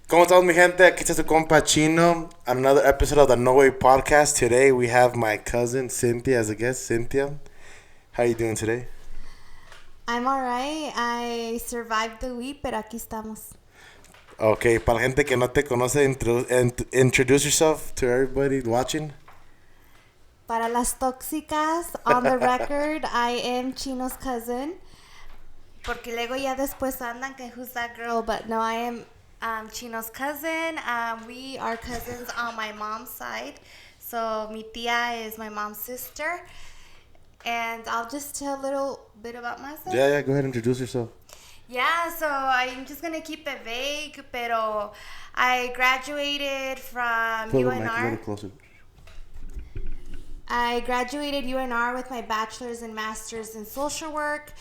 ¿Cómo estamos, mi gente? Aquí está su compa Chino. Another episode of the No Way Podcast. Today we have my cousin Cynthia as a guest. Cynthia, how are you doing today? I'm alright. I survived the week, pero aquí estamos. Okay, para la gente que no te conoce, introduce yourself to everybody watching. Para las tóxicas, on the record, I am Chino's cousin. Porque luego ya después andan que who's that girl, but no, I am Chino's cousin. We are cousins on my mom's side. So mi tía is my mom's sister. And I'll just tell a little bit about myself. Yeah, go ahead and introduce yourself. Yeah, so I'm just going to keep it vague, pero I graduated from Pull the mic a UNR. little closer. I graduated UNR with my bachelor's and master's in social work.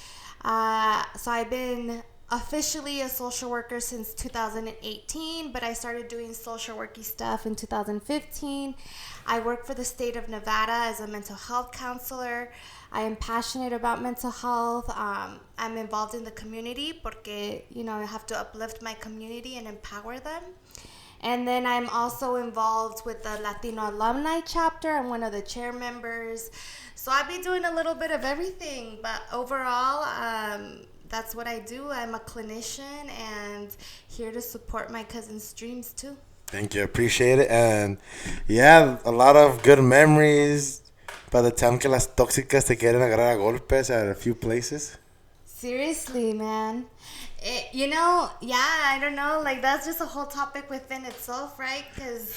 So I've been officially a social worker since 2018, but I started doing social worky stuff in 2015. I work for the state of Nevada as a mental health counselor. I am passionate about mental health. I'm involved in the community porque, I have to uplift my community and empower them. And then I'm also involved with the Latino Alumni Chapter. I'm one of the chair members. So I've been doing a little bit of everything, but overall, that's what I do. I'm a clinician and here to support my cousin's dreams too. Thank you, appreciate it. And yeah, a lot of good memories. By the time que las tóxicas te quieren agarrar a golpes at a few places. Seriously, man. I don't know. Like, that's just a whole topic within itself, right? Because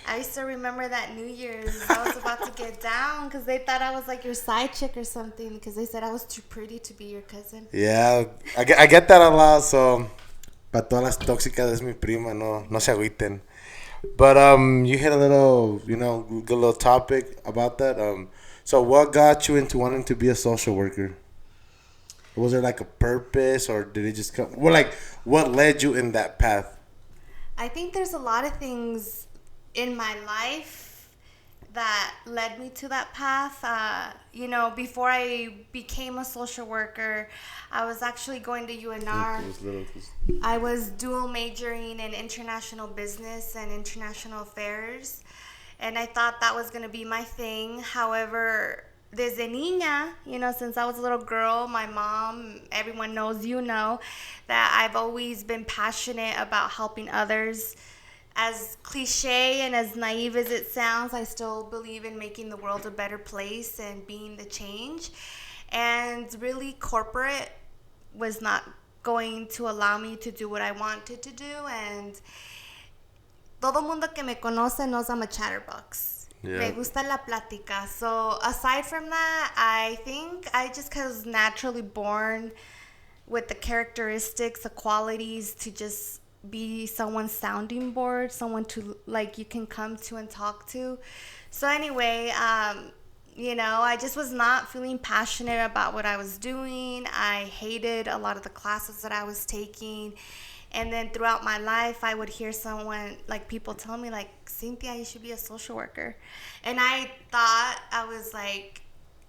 I used to remember that New Year's. I was about to get down because they thought I was like your side chick or something because they said I was too pretty to be your cousin. Yeah, I get that a lot. So, para todas las tóxicas es mi prima. No se agüiten. But you hit a little, good little topic about that. So what got you into wanting to be a social worker? Was there like a purpose, or did it just come? Well, like, what led you in that path? I think there's a lot of things in my life that led me to that path. Before I became a social worker, I was actually going to UNR. I was dual majoring in international business and international affairs, and I thought that was going to be my thing. However, desde niña, since I was a little girl, my mom, everyone knows, that I've always been passionate about helping others. As cliche and as naive as it sounds, I still believe in making the world a better place and being the change. And really, corporate was not going to allow me to do what I wanted to do. And todo mundo que me conoce knows I'm a chatterbox. Yeah. Me gusta la plática. So aside from that, I think I just was naturally born with the characteristics, the qualities to just be someone's sounding board, someone to you can come to and talk to. So anyway, I just was not feeling passionate about what I was doing. I hated a lot of the classes that I was taking. And then throughout my life, I would hear people tell me, Cynthia, you should be a social worker. And I thought, I was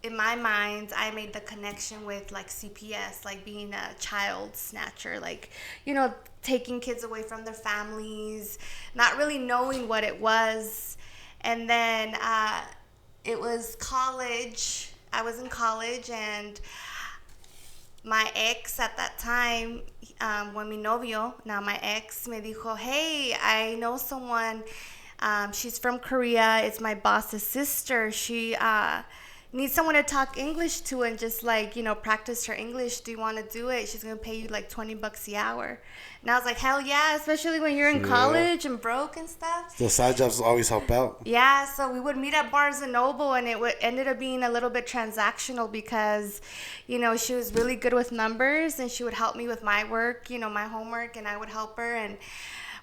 in my mind, I made the connection with CPS, being a child snatcher, taking kids away from their families, not really knowing what it was. And then it was college. I was in college, and my ex at that time, mi novio, now my ex, me dijo, hey, I know someone, she's from Korea, it's my boss's sister, she needs someone to talk English to and just practice her English. Do you want to do it? She's going to pay you $20 the hour. And I was like, hell yeah, especially when you're in college and broke and stuff. So side jobs always help out. Yeah, so we would meet at Barnes & Noble, and it ended up being a little bit transactional because, she was really good with numbers, and she would help me with my work, my homework, and I would help her. And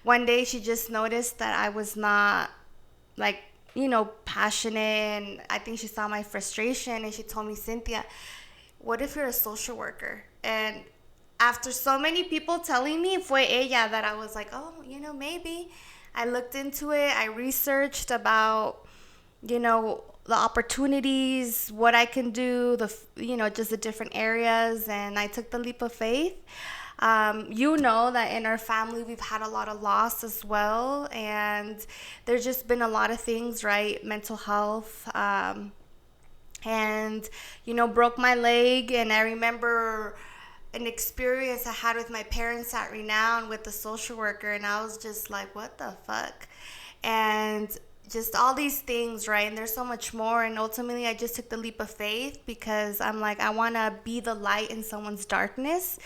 one day she just noticed that I was not, passionate, and I think she saw my frustration, and she told me, Cynthia, what if you're a social worker? And after so many people telling me, fue ella that I was like, oh, maybe. I looked into it. I researched about, the opportunities, what I can do, just the different areas, and I took the leap of faith. You know that in our family we've had a lot of loss as well, and there's just been a lot of things, right? Mental health, and broke my leg, and I remember an experience I had with my parents at Renown with the social worker, and I was just like, what the fuck? And just all these things, right? And there's so much more. And ultimately, I just took the leap of faith because I'm like, I want to be the light in someone's darkness.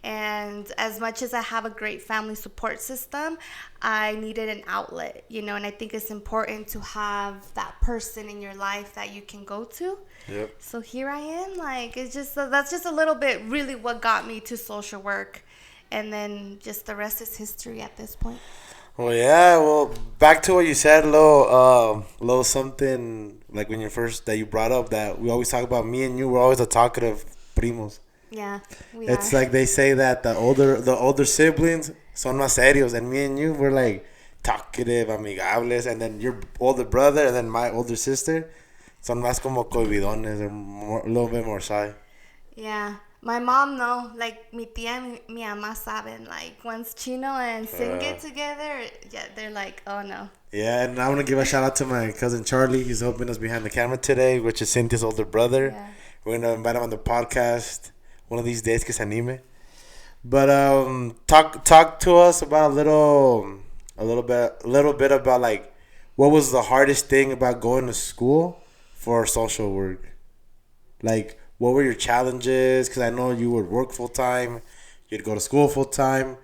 And as much as I have a great family support system, I needed an outlet, and I think it's important to have that person in your life that you can go to. Yep. So here I am. Like, it's just, that's just a little bit really what got me to social work. And then just the rest is history at this point. Well, yeah. Well, back to what you said, Lo, something like when that you brought up that we always talk about. Me and you were always the talkative primos. Yeah, we it's are. like they say that the older siblings son más serios, and me and you were like talkative, amigables, and then your older brother and then my older sister son más como cohibidones, or a little bit more shy. Yeah. My mom, no, like mi tía and mi mamá saben, like once Chino and Sin get together, yeah, they're like, oh no. Yeah, and I want to give a shout out to my cousin Charlie. He's helping us behind the camera today, which is Cynthia's older brother. Yeah. We're gonna invite him on the podcast one of these days, que se anime. But talk to us about a little bit about like what was the hardest thing about going to school for social work. Like, what were your challenges? Because I know you would work full time, you'd go to school full time.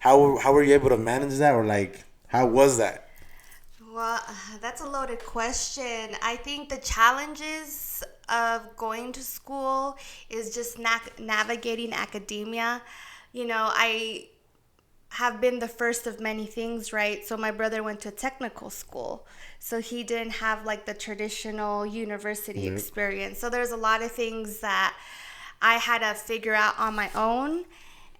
How were you able to manage that, or like how was that? Well, that's a loaded question. I think the challenges of going to school is just navigating academia. I have been the first of many things, right? So my brother went to a technical school, so he didn't have like the traditional university experience. So there's a lot of things that I had to figure out on my own.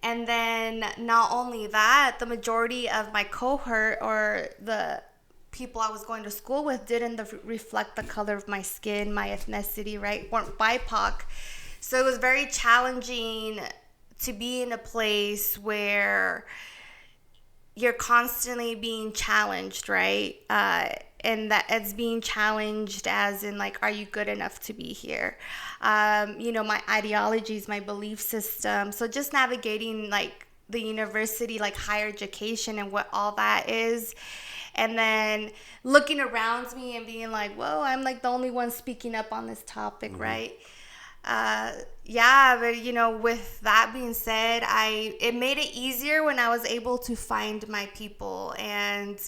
And then not only that, the majority of my cohort, or the people I was going to school with, didn't reflect the color of my skin, my ethnicity, right? Weren't BIPOC. So it was very challenging to be in a place where you're constantly being challenged, right? And that it's being challenged as in like, are you good enough to be here? My ideologies, my belief system. So just navigating like the university, like higher education and what all that is. And then looking around me and being like, whoa, I'm like the only one speaking up on this topic, right? But with that being said, it made it easier when I was able to find my people. And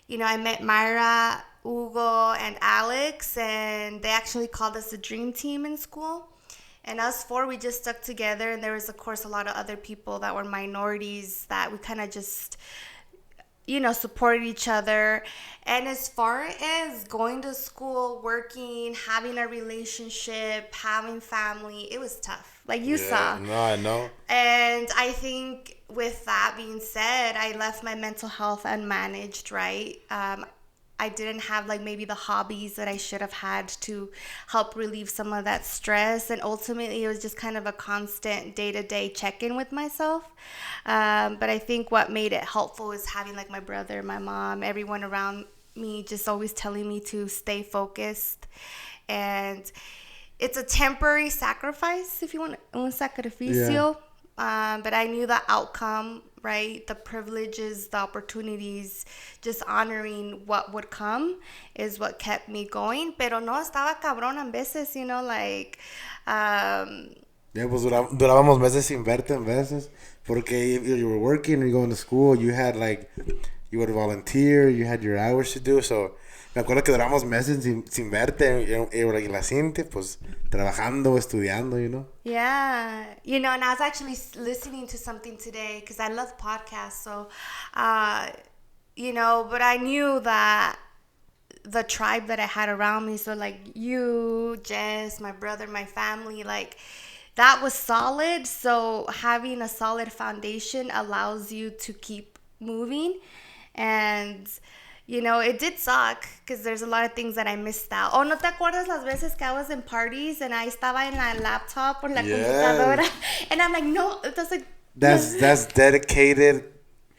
I met Myra, Hugo, and Alex, and they actually called us the dream team in school. And us four, we just stuck together. And there was, of course, a lot of other people that were minorities that we kind of just supported each other. And as far as going to school, working, having a relationship, having family, it was tough. Like you saw. No, I know. And I think with that being said, I left my mental health unmanaged, right? I didn't have like maybe the hobbies that I should have had to help relieve some of that stress. And ultimately, it was just kind of a constant day-to-day check-in with myself. But I think what made it helpful is having like my brother, my mom, everyone around me just always telling me to stay focused. And it's a temporary sacrifice, if you want, un sacrificio. Yeah. But I knew the outcome, right? The privileges, the opportunities, just honoring what would come is what kept me going. Pero no, estaba cabrón en veces, like... Yeah, pues durábamos meses sin verte en veces. Porque you were working, you're going to school, you had like... You would volunteer, you had your hours to do, so... Me acuerdo que duramos meses sin verte, y la Cintia, pues, trabajando, estudiando, Yeah. And I was actually listening to something today, because I love podcasts, so, but I knew that the tribe that I had around me, so, like, you, Jess, my brother, my family, like, that was solid, so having a solid foundation allows you to keep moving, and... it did suck because there's a lot of things that I missed out. Oh, ¿no te acuerdas las veces que I was in parties and I estaba en la laptop or la computadora? And I'm like, no, that's like, that's dedicated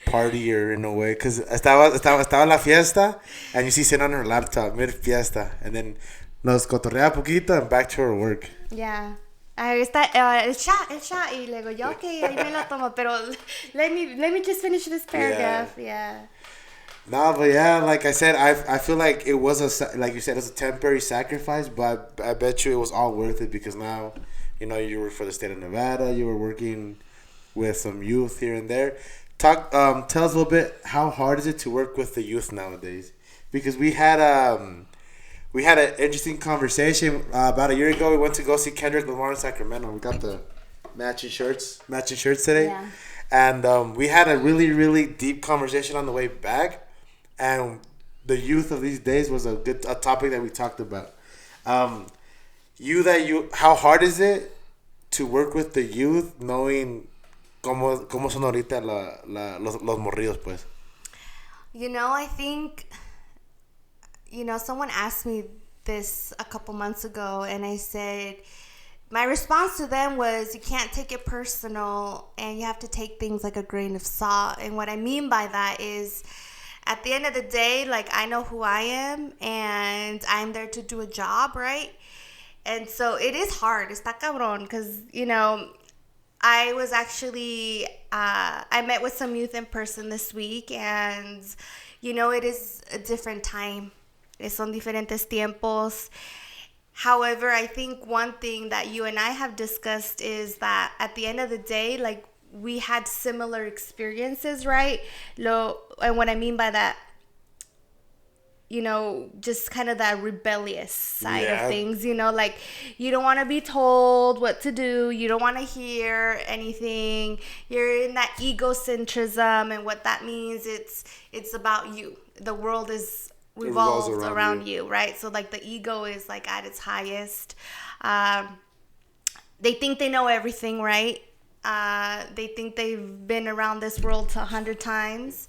partier in a way. Because estaba en la fiesta, and you see sitting on her laptop, mid fiesta, and then nos cotorrea poquito and back to her work. Yeah. Ahí está el shot. Y luego yo, okay, ahí me lo tomo. Pero let me just finish this paragraph. Yeah. No, but yeah, like I said, I feel like it was like you said, it's a temporary sacrifice, but I bet you it was all worth it because now, you work for the state of Nevada, you were working with some youth here and there. Tell us a little bit, how hard is it to work with the youth nowadays? Because we had an interesting conversation about a year ago. We went to go see Kendrick Lamar in Sacramento. We got the matching shirts today. Yeah. And we had a really, really deep conversation on the way back. And the youth of these days was a topic that we talked about. How hard is it to work with the youth knowing cómo son ahorita los morridos, pues? I think, someone asked me this a couple months ago, and I said, my response to them was, you can't take it personal, and you have to take things like a grain of salt. And what I mean by that is, at the end of the day, like, I know who I am, and I'm there to do a job, right? And so it is hard. Está cabrón, because, I was actually, I met with some youth in person this week, and, it is a different time. Son diferentes tiempos. However, I think one thing that you and I have discussed is that at the end of the day, like, we had similar experiences, right? And what I mean by that, just kind of that rebellious side of things, like, you don't want to be told what to do. You don't want to hear anything. You're in that egocentrism, and what that means, it's about you. The world revolves around you, right? So, like, the ego is, like, at its highest. They think they know everything, right? They think they've been around this world 100 times.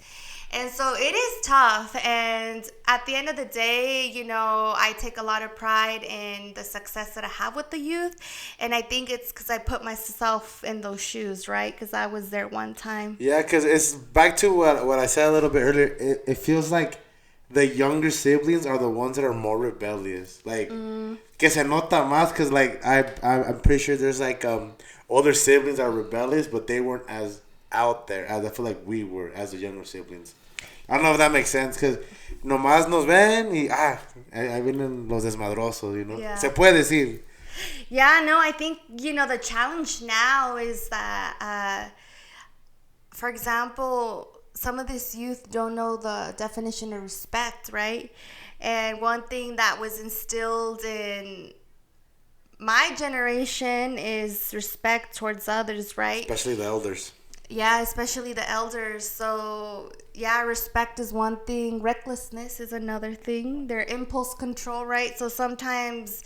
And so it is tough. And at the end of the day, I take a lot of pride in the success that I have with the youth. And I think it's because I put myself in those shoes, right? Because I was there one time. Yeah, because it's back to what I said a little bit earlier. It feels like the younger siblings are the ones that are more rebellious. Like, que se nota más, because, like, I'm pretty sure there's, like, older siblings are rebellious, but they weren't as out there as I feel like we were as the younger siblings. I don't know if that makes sense, because nomás nos ven y, ahí vienen los desmadrosos, Yeah. Se puede decir. Yeah, no, I think, the challenge now is that, for example, some of this youth don't know the definition of respect, right? And one thing that was instilled in my generation is respect towards others, right? Especially the elders. Yeah, especially the elders. So, yeah, respect is one thing. Recklessness is another thing. Their impulse control, right? So sometimes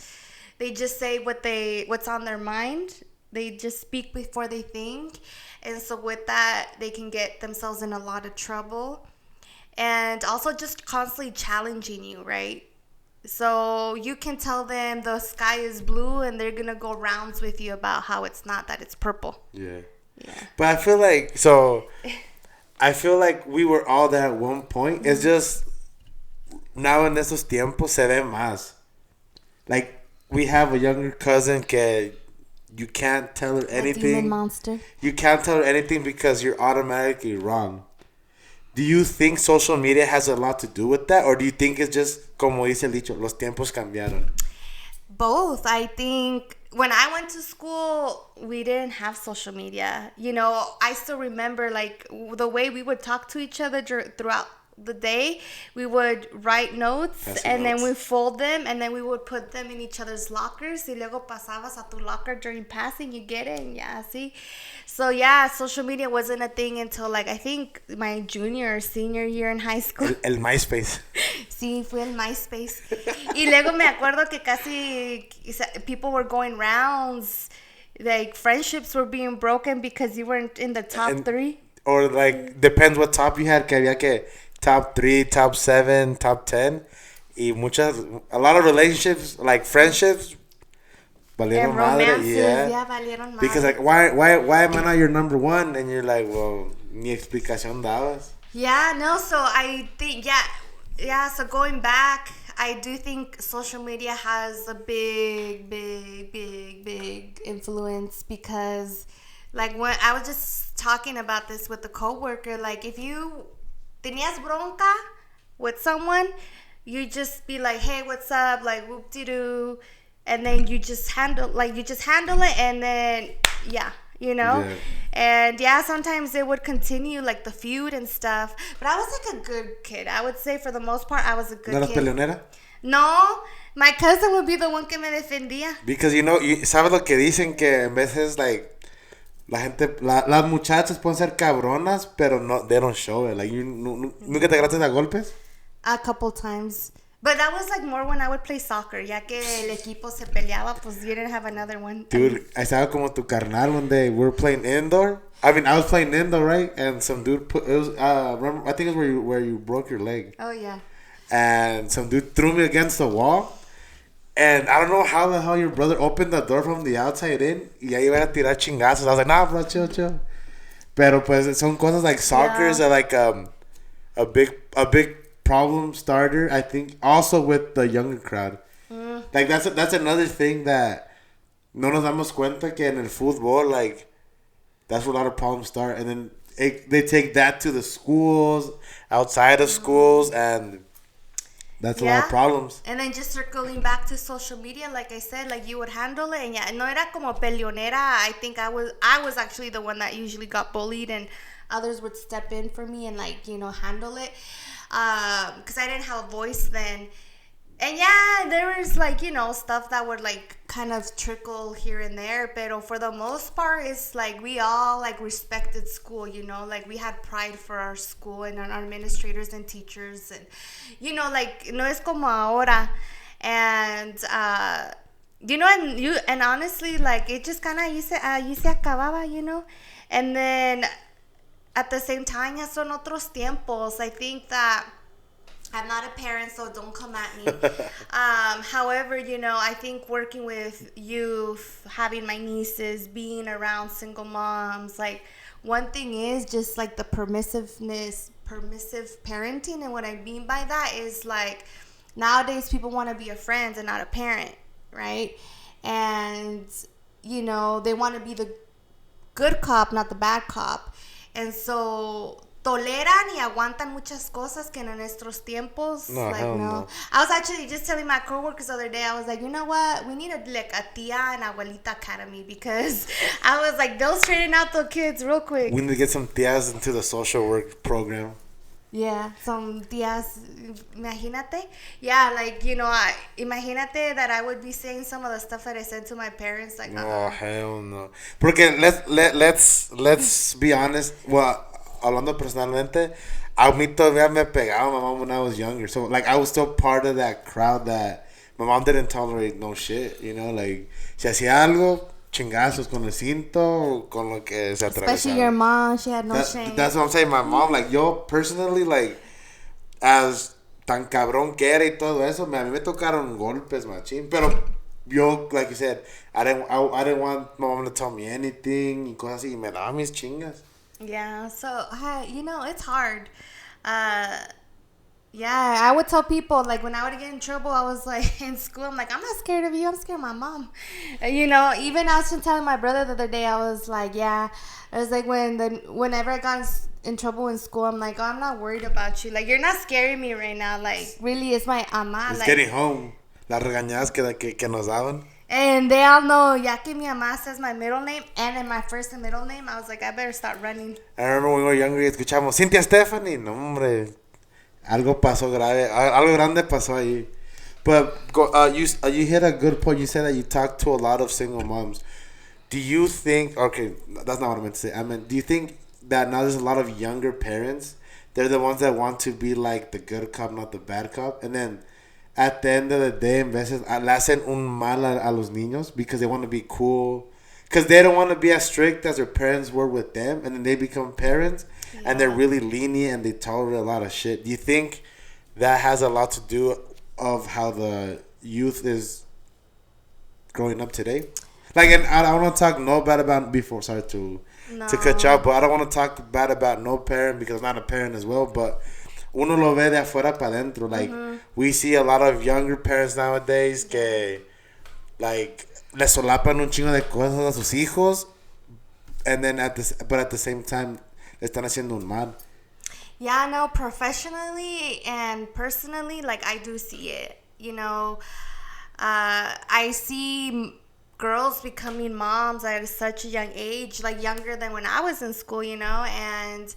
they just say what's on their mind. They just speak before they think. And so with that, they can get themselves in a lot of trouble. And also just constantly challenging you, right? So you can tell them the sky is blue, and they're going to go rounds with you about how it's not, that it's purple. Yeah. But I feel like we were all there at one point. It's just now in esos tiempos se ve más. Like, we have a younger cousin que you can't tell her anything. A demon monster. You can't tell her anything because you're automatically wrong. Do you think social media has a lot to do with that? Or do you think it's just, como dice el dicho, los tiempos cambiaron? Both. I think when I went to school, we didn't have social media. I still remember, like, the way we would talk to each other throughout the day. We would write notes, then we fold them, and then we would put them in each other's lockers. Y luego pasabas a tu locker during passing, you get it, and yeah, see. So yeah, social media wasn't a thing until, like, I think my junior or senior year in high school. El MySpace. Sí, fue el MySpace. Y luego me acuerdo que casi people were going rounds. Like, friendships were being broken because you weren't in the top 3. Or, like, depends what top you had. Que había que top 3, top 7, top 10. Y a lot of relationships, like friendships, valieron And madre, romances, yeah. valieron madre. Because like, why am I not your number one? And you're like, well, ni explicación dabas. Yeah, no, so I think, so going back, I do think social media has a big influence because, like, when I was just talking about this with a coworker, like, if you tenías bronca with someone, you just be like, hey, what's up, like, whoop-de-doo, and then you just handle it, and then, Yeah. And sometimes it would continue like the feud and stuff. But I was like a good kid. I would say for the most part, I was a good ¿No eras kid. peleonera? No, my cousin would be the one que me defendía. Because ¿sabes lo que dicen? Que en veces, like, la gente, las muchachas pueden ser cabronas, pero no, they don't show it. Like, ¿nunca te agarraste a golpes? A couple times. But that was like more when I would play soccer. Ya que el equipo se peleaba, pues you didn't have another one. Dude, I estaba como tu carnal one day. We were playing indoor. I mean, I was playing indoor, right? And some dude it was, remember, I think it was where you broke your leg. Oh, yeah. And some dude threw me against the wall. And I don't know how the hell your brother opened the door from the outside in. Y ahí iban a tirar chingazos. I was like, nah, bro, chill. Pero pues son cosas like soccer is like a big problem starter, I think, also with the younger crowd. Like that's another thing that no nos damos cuenta que en el fútbol, like, that's where a lot of problems start, and then they take that to the schools, outside of schools, and that's a lot of problems. And then just circling back to social media, like I said, like you would handle it, and no era como peleonera. I think I was actually the one that usually got bullied, and others would step in for me and like handle it. Because I didn't have a voice then. And there was like, stuff that would like kind of trickle here and there. But for the most part, it's like we all like respected school, like we had pride for our school and our administrators and teachers. And, like, no es como ahora. And, and honestly, like it just kind of, se acababa, And then at the same time, ya son otros tiempos. I think that I'm not a parent, so don't come at me. However, I think working with youth, having my nieces, being around single moms, like one thing is just like the permissive parenting. And what I mean by that is like nowadays people want to be a friend and not a parent, right? And, they want to be the good cop, not the bad cop. And so toleran y aguantan muchas cosas que en nuestros tiempos, no. I was actually just telling my coworkers the other day, I was like, you know what? We need a tia and abuelita academy because I was like, they'll straighten out the kids real quick. We need to get some tias into the social work program. Yeah, some tias, imagínate. Yeah, like, imagínate that I would be saying some of the stuff that I said to my parents. Like, oh, hell no. Porque let's be honest. Well, hablando personalmente, a mí todavía me pegaba my mom when I was younger. So, like, I was still part of that crowd that my mom didn't tolerate no shit, Like, si hacía algo, chingazos con el cinto, con lo que se atravesaba. Especially your mom, she had no shame. That's what I'm saying. My mom, like, yo personally, like, as tan cabrón que era y todo eso, a mí me tocaron golpes, machín. Pero yo, like you said, I didn't want my mom to tell me anything y cosas así. Y me daba mis chingas. Yeah, so, it's hard. I would tell people, like, when I would get in trouble, I was, like, in school, I'm like, I'm not scared of you, I'm scared of my mom. Even I was just telling my brother the other day, I was like, I was like, whenever I got in trouble in school, I'm like, oh, I'm not worried about you. Like, you're not scaring me right now. Like, really, it's my ama. It's like, getting home. Las regañadas que nos daban. And they all know, ya que mi mamá says my middle name and in my first and middle name, I was like, I better start running. I remember when we were younger y escuchamos, Cynthia Stephanie. No, hombre. Algo pasó grave. Algo grande pasó ahí. But you hit a good point. You said that you talked to a lot of single moms. Do you think, okay, that's not what I meant to say. I meant, do you think that now there's a lot of younger parents, they're the ones that want to be like the good cop, not the bad cop? And then at the end of the day, en veces le hacen un mal a los niños because they want to be cool. Because they don't want to be as strict as their parents were with them. And then they become parents and they're really lenient and they tolerate a lot of shit. Do you think that has a lot to do of how the youth is growing up today. Like, and I don't want to talk no bad about before. Sorry to cut you off, but I don't want to talk bad about no parent because I'm not a parent as well. But uno lo ve de afuera para adentro. Like, we see a lot of younger parents nowadays que, like, le solapan un chingo de cosas a sus hijos, and then at the same time, le están haciendo un mal. Yeah, no, professionally and personally, like, I do see it. You know, I see girls becoming moms at such a young age, like younger than when I was in school, you know, and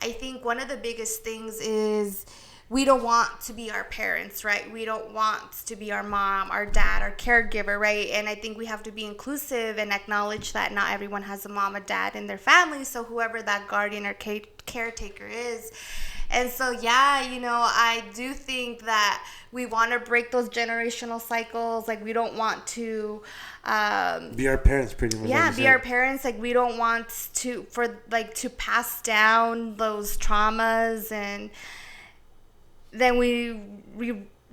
I think one of the biggest things is we don't want to be our parents, right? We don't want to be our mom, our dad, our caregiver, right? And I think we have to be inclusive and acknowledge that not everyone has a mom or dad in their family. So whoever that guardian or caretaker is. And so, yeah, you know, I do think that we want to break those generational cycles. Like, we don't want to be our parents, pretty much. Yeah, be our parents. Like, we don't want to pass down those traumas, and then we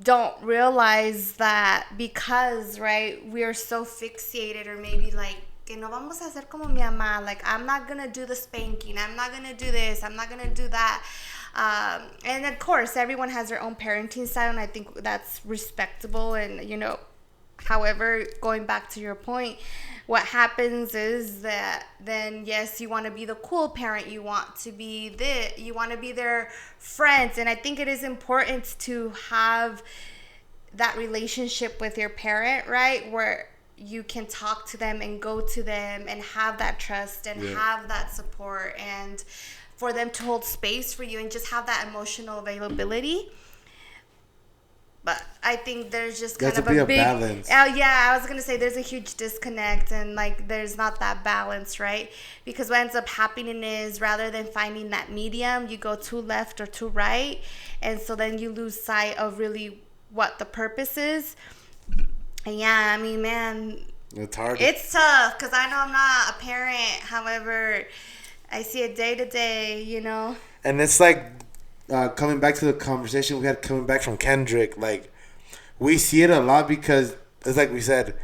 don't realize that because, right, we are so fixated, or maybe like, que no vamos a hacer como mi mamá. Like, I'm not going to do the spanking. I'm not going to do this. I'm not going to do that. And of course, everyone has their own parenting style, and I think that's respectable. And, you know, however, going back to your point, what happens is that then, yes, you want to be the cool parent. You want to be you want to be their friends. And I think it is important to have that relationship with your parent, right? Where you can talk to them and go to them and have that trust and have that support, and for them to hold space for you and just have that emotional availability. But I think there's just kind of a big balance. Yeah, I was going to say there's a huge disconnect, and like there's not that balance, right? Because what ends up happening is, rather than finding that medium, you go too left or too right, and so then you lose sight of really what the purpose is. And yeah, I mean, man, it's hard. It's tough because I know I'm not a parent. However, I see it day to day, you know. And it's like, coming back to the conversation we had coming back from Kendrick, like, we see it a lot because it's like we said,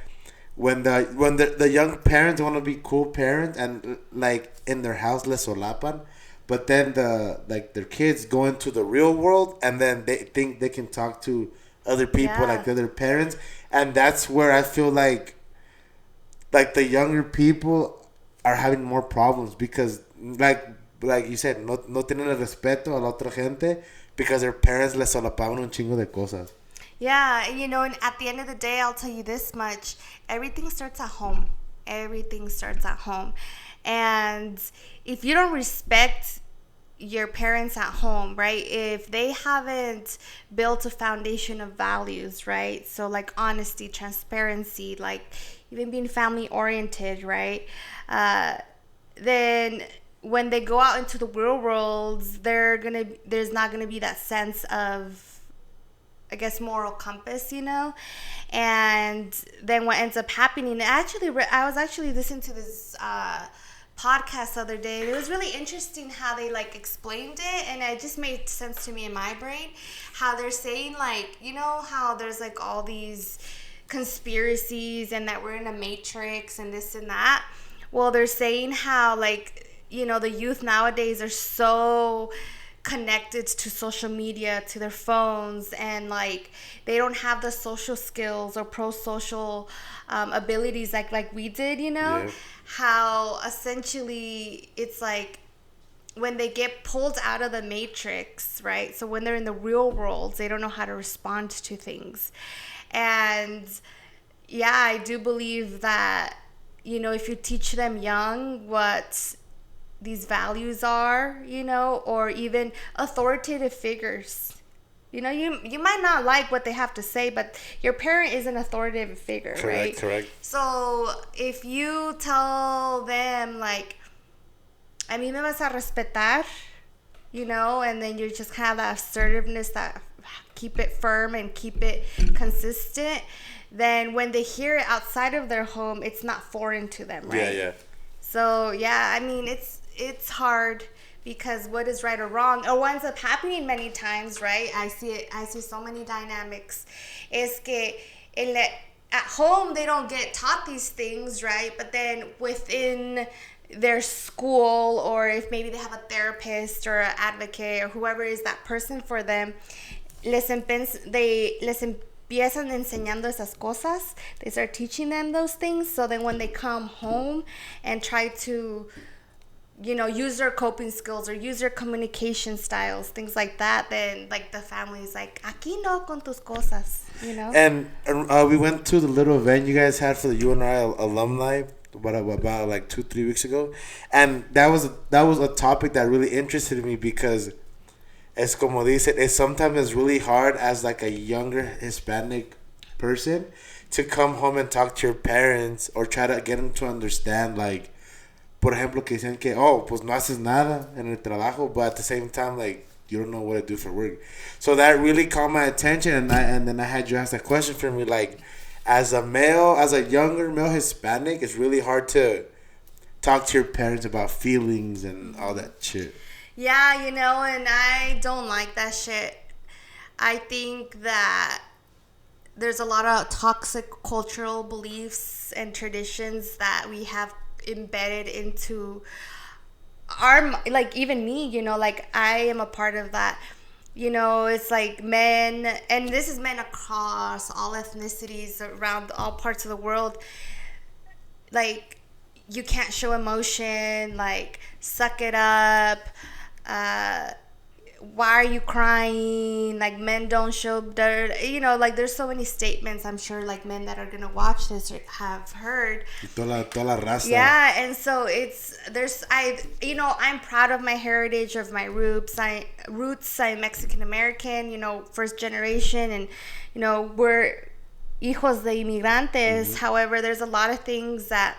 when the young parents want to be cool parents and like in their house les solapan, but then their kids go into the real world and then they think they can talk to other people like other parents, and that's where I feel like the younger people are having more problems because like you said, no tienen el respeto a la otra gente because their parents les solapaban un chingo de cosas. Yeah, you know, and at the end of the day, I'll tell you this much. Everything starts at home. Everything starts at home. And if you don't respect your parents at home, right? If they haven't built a foundation of values, right? So like honesty, transparency, like even being family oriented, right? Then when they go out into the real world, there's not gonna be that sense of, I guess, moral compass, you know. And then what ends up happening, I was actually listening to this podcast the other day, and it was really interesting how they like explained it, and it just made sense to me in my brain, how they're saying, like, you know how there's like all these conspiracies and that we're in a matrix and this and that. Well, they're saying how, like, you know, the youth nowadays are so connected to social media, to their phones, and like they don't have the social skills or pro-social abilities like we did, you know. How essentially it's like when they get pulled out of the matrix, right? So when they're in the real world, they don't know how to respond to things. And yeah, I do believe that, you know, if you teach them young what these values are, you know, or even authoritative figures. You know, you might not like what they have to say, but your parent is an authoritative figure, right? Correct. So if you tell them, like, a mí me vas a respetar, you know, and then you just have that assertiveness, that keep it firm and keep it consistent, then when they hear it outside of their home, it's not foreign to them, right? Yeah. So, yeah, I mean, it's hard because what is right or wrong, or what ends up happening many times, right? I see so many dynamics. Es que at home they don't get taught these things, right? But then within their school, or if maybe they have a therapist or an advocate or whoever is that person for them, les empiezan enseñando esas cosas. They start teaching them those things. So then when they come home and try to, use their coping skills or use their communication styles, things like that, then like the family's like, aquí no con tus cosas, And we went to the little event you guys had for the UNI alumni about like 2-3 weeks ago, and that was a topic that really interested me because es como dice, it's sometimes really hard as like a younger Hispanic person to come home and talk to your parents or try to get them to understand, like, por ejemplo, que dicen que, pues no haces nada en el trabajo, but at the same time, like, you don't know what to do for work. So that really caught my attention, and then I had you ask that question for me, like, as a younger male Hispanic, it's really hard to talk to your parents about feelings and all that shit. Yeah, and I don't like that shit. I think that there's a lot of toxic cultural beliefs and traditions that we have embedded into like even me, like I am a part of that. It's like men, and this is men across all ethnicities around all parts of the world. Like, you can't show emotion, like, suck it up. Why are you crying? Like, men don't show dirt. Like, there's so many statements I'm sure, like, men that are gonna watch this have heard. Toda la raza. Yeah, and so I'm proud of my heritage, of my roots. I'm Mexican American, first generation, and we're hijos de inmigrantes. Mm-hmm. However, there's a lot of things that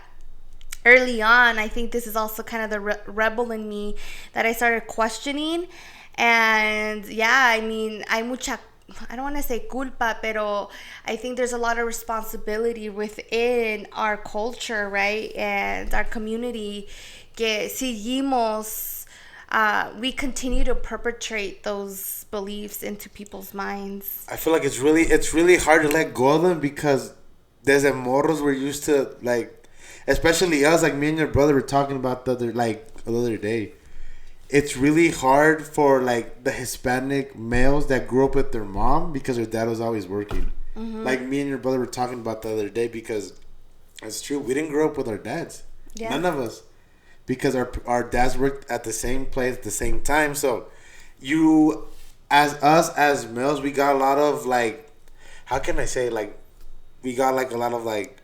early on, I think this is also kind of the rebel in me that I started questioning. And yeah, I mean, I don't want to say culpa, pero I think there's a lot of responsibility within our culture, right? And our community que seguimos, we continue to perpetrate those beliefs into people's minds. I feel like it's really hard to let go of them because desde morros we're used to, like, especially us, like me and your brother were talking about the other day. It's really hard for, like, the Hispanic males that grew up with their mom because their dad was always working. Mm-hmm. Like me and your brother were talking about the other day because it's true. We didn't grow up with our dads. Yeah. None of us. Because our dads worked at the same place at the same time. So as males, we got a lot of, like, how can I say, like, we got, like, a lot of, like,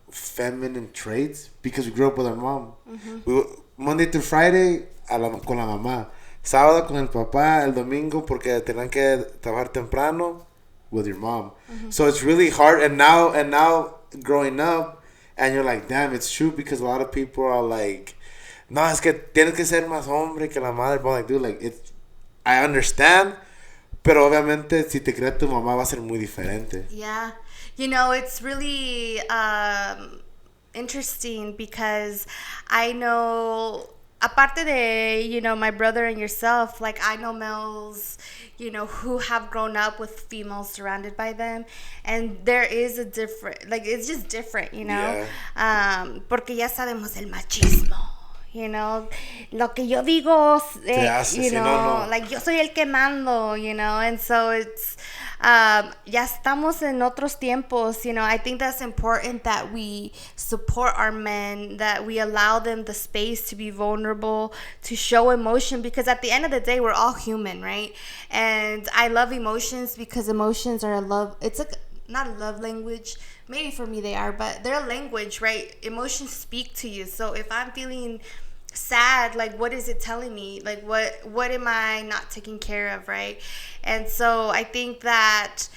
feminine traits because we grew up with our mom. Mm-hmm. Monday to Friday con la mamá, sábado con el papá, el domingo porque tenían que trabajar temprano with your mom. Mm-hmm. So it's really hard, and now growing up, and you're like, damn, it's true, because a lot of people are like, no, es que tienes que ser más hombre que la madre. But like, dude, like, I understand, pero obviamente si te crea tu mamá va a ser muy diferente. Yeah, it's really interesting because I know, aparte de, my brother and yourself, like, I know males, who have grown up with females surrounded by them, and there is a different, like, it's just different, Yeah. Porque ya sabemos el machismo. Lo que yo digo, no. Like, yo soy el que mando, and so it's, ya estamos en otros tiempos, I think that's important that we support our men, that we allow them the space to be vulnerable, to show emotion, because at the end of the day, we're all human, right? And I love emotions because emotions are not a love language. Maybe for me they are, but they're a language, right? Emotions speak to you. So if I'm feeling sad, like, what is it telling me? Like, what am I not taking care of, right? And so I think that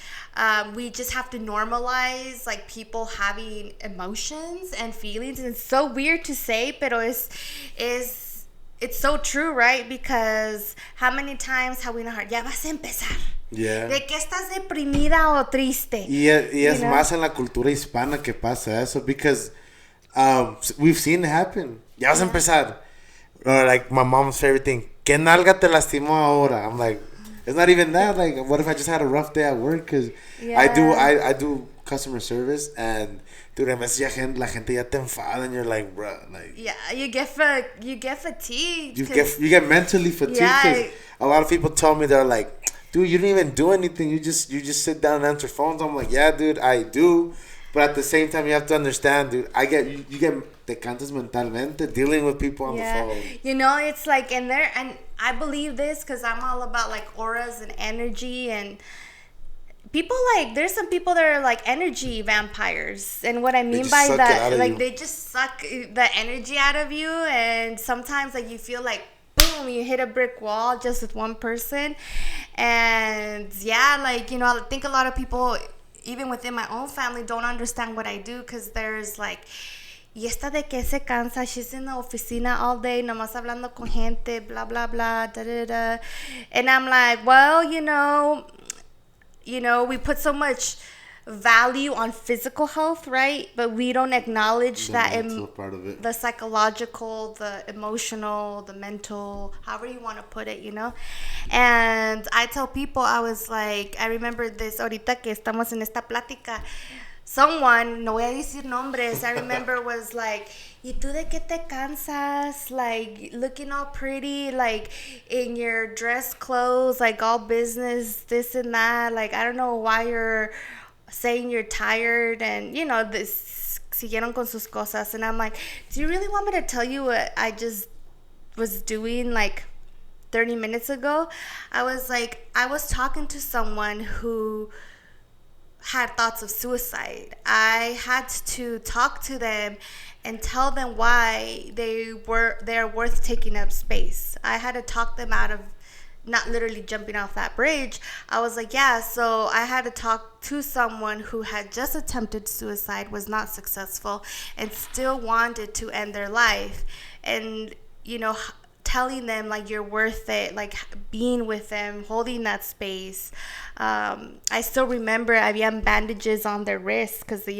we just have to normalize, like, people having emotions and feelings. And it's so weird to say, pero it's so true, right? Because how many times have we not heard, ya vas a empezar? Yeah. ¿De qué estás deprimida o triste? Y es más en la cultura hispana que pasa eso, because we've seen it happen. Ya vas a empezar. Or like my mom's favorite thing, ¿qué nalga te lastimó ahora? I'm like, It's not even that. Like, what if I just had a rough day at work? Because Yeah. I do customer service, and dude, a veces la gente ya te enfada, and you're like, bro, like. Yeah, you get fatigued. You get mentally fatigued. Yeah. A lot of people tell me they're like, dude, you didn't even do anything. You just sit down and answer phones. I'm like, yeah, dude, I do. But at the same time, you have to understand, dude. You get te cansas mentalmente dealing with people on the phone. You know, it's like in there, and I believe this because I'm all about like auras and energy, and people like there's some people that are like energy vampires, and what I mean by that, like they just suck the energy out of you, and sometimes like you feel like boom, you hit a brick wall just with one person, and yeah, like you know, I think a lot of people, even within my own family, don't understand what I do because there's like. Y esta de que se cansa, she's in the oficina all day, nomás hablando con gente, blah, blah, blah, da, da, da. And I'm like, well, you know, we put so much value on physical health, right? But we don't acknowledge part of it. The psychological, the emotional, the mental, however you want to put it, you know? And I tell people, I was like, I remember this, ahorita que estamos en esta plática, someone, no voy a decir nombres, I remember was like, ¿y tú de qué te cansas? Like, looking all pretty, like, in your dress clothes, like, all business, this and that. Like, I don't know why you're saying you're tired. And, you know, this, siguieron con sus cosas. And I'm like, do you really want me to tell you what I just was doing, like, 30 minutes ago? I was talking to someone who had thoughts of suicide. I had to talk to them and tell them why they're worth taking up space. I had to talk them out of not literally jumping off that bridge. I was like, yeah, so I had to talk to someone who had just attempted suicide, was not successful, and still wanted to end their life. And, you know, telling them like you're worth it, like being with them, holding that space. I still remember habían bandages on their wrists because they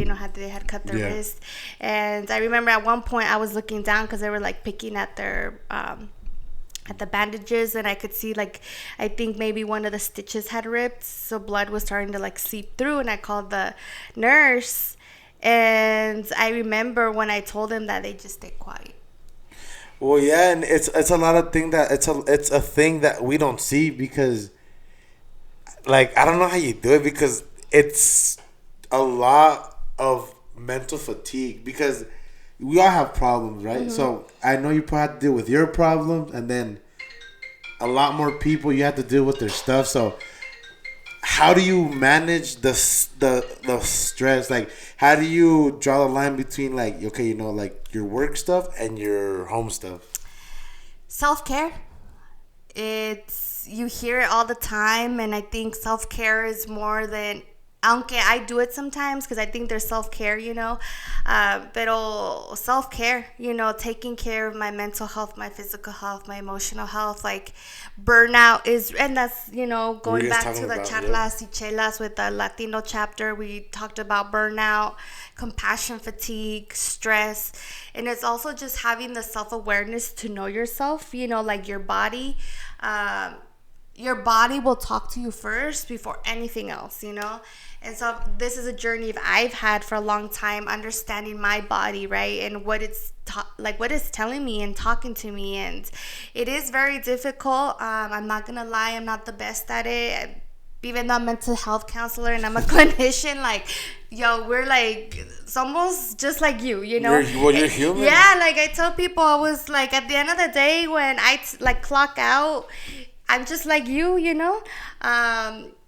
had cut their wrist. And I remember at one point I was looking down because they were like picking at their at the bandages, and I could see like I think maybe one of the stitches had ripped, so blood was starting to like seep through. And I called the nurse, and I remember when I told them that, they just stayed quiet. Well, yeah, and it's a lot of thing that it's a thing that we don't see because, like, I don't know how you do it because it's a lot of mental fatigue because we all have problems, right? Mm-hmm. So I know you probably have to deal with your problems, and then a lot more people you have to deal with their stuff. So how do you manage the stress? Like, how do you draw the line between like, okay, you know, like your work stuff and your home stuff? Self-care. You hear it all the time, and I think self-care is more than, aunque I do it sometimes because I think there's self-care, you know, pero self-care, you know, taking care of my mental health, my physical health, my emotional health, like burnout is, and that's, you know, going back to the charlas y chelas with the Latino chapter, we talked about burnout, compassion fatigue, stress, and it's also just having the self-awareness to know yourself, you know, like your body will talk to you first before anything else, you know? And so this is a journey I've had for a long time, understanding my body, right? And what it's what it's telling me and talking to me. And it is very difficult. I'm not going to lie. I'm not the best at it. Even though I'm a mental health counselor and I'm a clinician, like, yo, we're like, it's almost just like you know? You're human. Yeah, like I tell people, I was like, at the end of the day, when I clock out, I'm just like you know?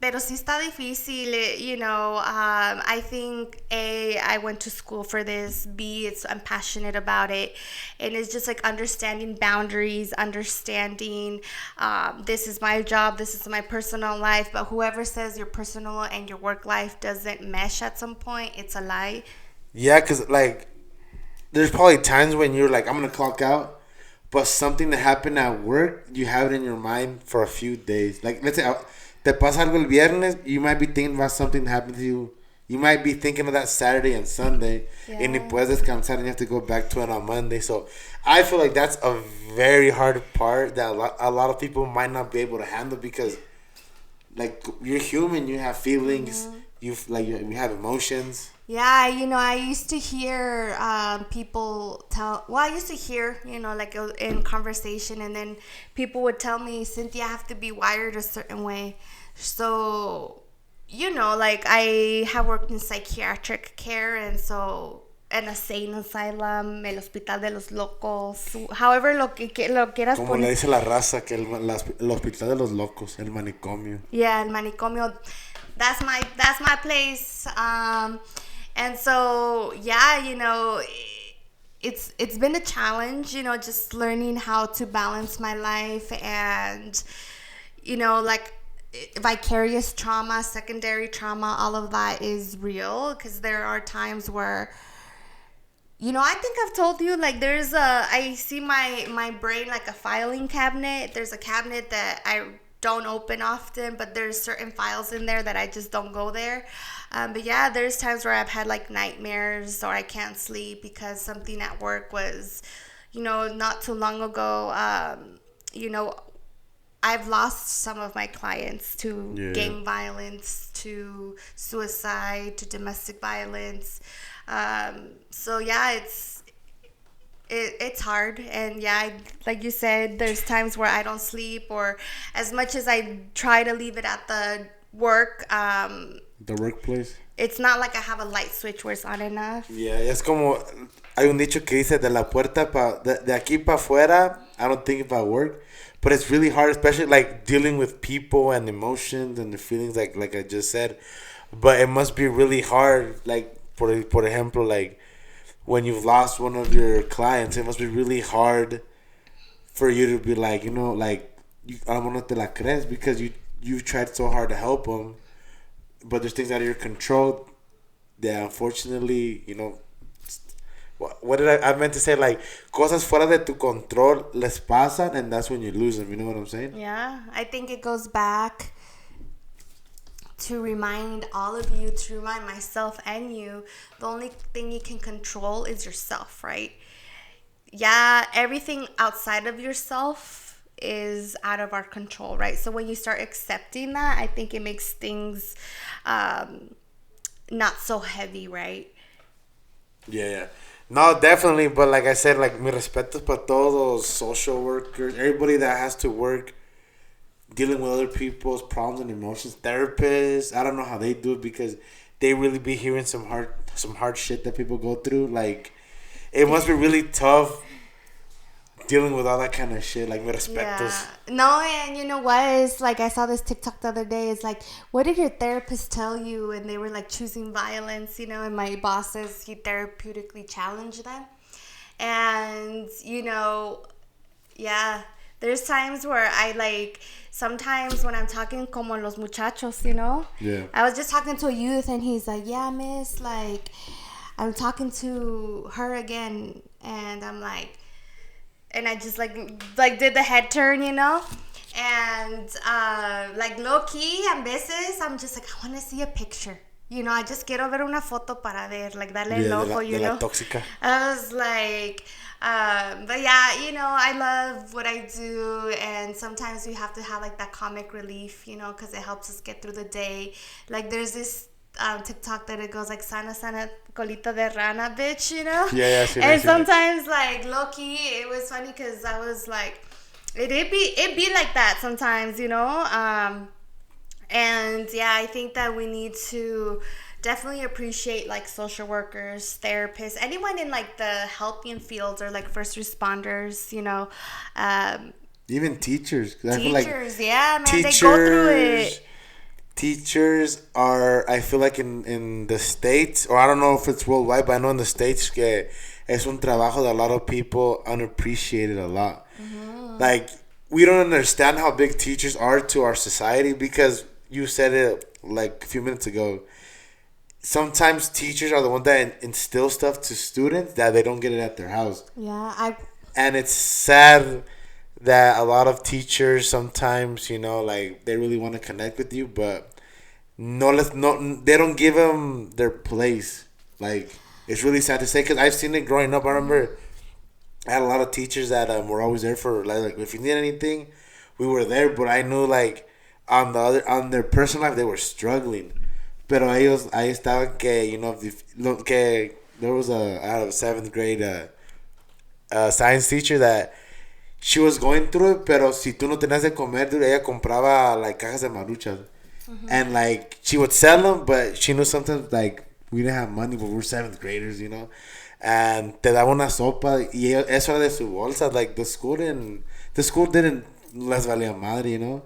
Pero sí está difícil, you know. I think, A, I went to school for this. B, I'm passionate about it. And it's just like understanding boundaries, understanding this is my job, this is my personal life. But whoever says your personal and your work life doesn't mesh at some point, it's a lie. Yeah, because, like, there's probably times when you're like, I'm going to clock out. But something that happened at work, you have it in your mind for a few days. Like, let's say, te pasa algo el viernes, you might be thinking about something that happened to you. You might be thinking of that Saturday and Sunday. Yeah. And ni puedes descansar and you have to go back to it on Monday. So I feel like that's a very hard part that a lot of people might not be able to handle because like you're human. You have feelings. You have emotions. Yeah, I used to hear people tell. Well, I used to hear, like in conversation, and then people would tell me, Cynthia, I have to be wired a certain way. So, like I have worked in psychiatric care, and so an insane asylum, el hospital de los locos, however lo quieras Como le poner. dice la raza, que el hospital de los locos, el manicomio. Yeah, el manicomio. That's my place. And so yeah, it's been a challenge, just learning how to balance my life and like vicarious trauma, secondary trauma, all of that is real because there are times where I think I've told you, like, I see my brain like a filing cabinet. There's a cabinet that I don't open often, but there's certain files in there that I just don't go there. But yeah, there's times where I've had like nightmares or I can't sleep because something at work was, not too long ago, I've lost some of my clients to gang violence, to suicide, to domestic violence. So yeah, it's hard, and yeah, like you said, there's times where I don't sleep, or as much as I try to leave it at the workplace. It's not like I have a light switch where it's on enough. Yeah, es como hay un dicho que dice de la puerta de aquí para afuera. I don't think about work, but it's really hard, especially like dealing with people and emotions and the feelings, like I just said. But it must be really hard, like por ejemplo, like when you've lost one of your clients, it must be really hard for you to be like, like I don't know te la crees because you've tried so hard to help them, but there's things out of your control that unfortunately, what did I meant to say, like cosas fuera de tu control les pasan, and that's when you lose them. You know what I'm saying? Yeah, I think it goes back to remind all of you, to remind myself and you, the only thing you can control is yourself, right? Yeah, everything outside of yourself is out of our control, right? So when you start accepting that, I think it makes things not so heavy, right? Yeah. No, definitely. But like I said, like, mi respetos para todos those social workers, everybody that has to work dealing with other people's problems and emotions, therapists. I don't know how they do it because they really be hearing some hard shit that people go through. Like, it must be really tough dealing with all that kind of shit. Like, mi respetos. Yeah. No, and you know what? It's like I saw this TikTok the other day. It's like, what did your therapist tell you? And they were like choosing violence, and my boss says he therapeutically challenged them. And, yeah, there's times where sometimes when I'm talking como los muchachos, Yeah. I was just talking to a youth and he's like, yeah, miss, like, I'm talking to her again. And I'm like, and I just like did the head turn, and like low key, a veces I'm just like, I want to see a picture, I just quiero ver una foto para ver, like darle el ojo, de la tóxica. I was like, but yeah, I love what I do, and sometimes we have to have like that comic relief, because it helps us get through the day. Like there's this TikTok that it goes like sana colita de rana, bitch, Yeah, and sometimes like low key, it was funny because I was like, it'd be like that sometimes, and yeah, I think that we need to definitely appreciate like social workers, therapists, anyone in like the helping fields or like first responders, even teachers. Teachers, yeah, man, teachers, they go through it. Teachers are, I feel like in the States, or I don't know if it's worldwide, but I know in the States que es un trabajo that a lot of people unappreciated a lot. Mm-hmm. Like, we don't understand how big teachers are to our society because you said it like a few minutes ago. Sometimes teachers are the ones that instill stuff to students that they don't get it at their house. Yeah, and it's sad that a lot of teachers sometimes, like they really want to connect with you, but they don't give them their place. Like, it's really sad to say because I've seen it growing up. I remember I had a lot of teachers that were always there for like if you need anything, we were there. But I knew like on their personal life, they were struggling. Pero ellos ahí estaban que, que there was out of 7th grade science teacher that she was going through it, pero si tú no tenías de comer, dude, ella compraba like cajas de maruchas. And like she would sell them, but she knew sometimes like we didn't have money, but we were 7th graders, And te daba una sopa y eso era de su bolsa. Like the school didn't les valía madre.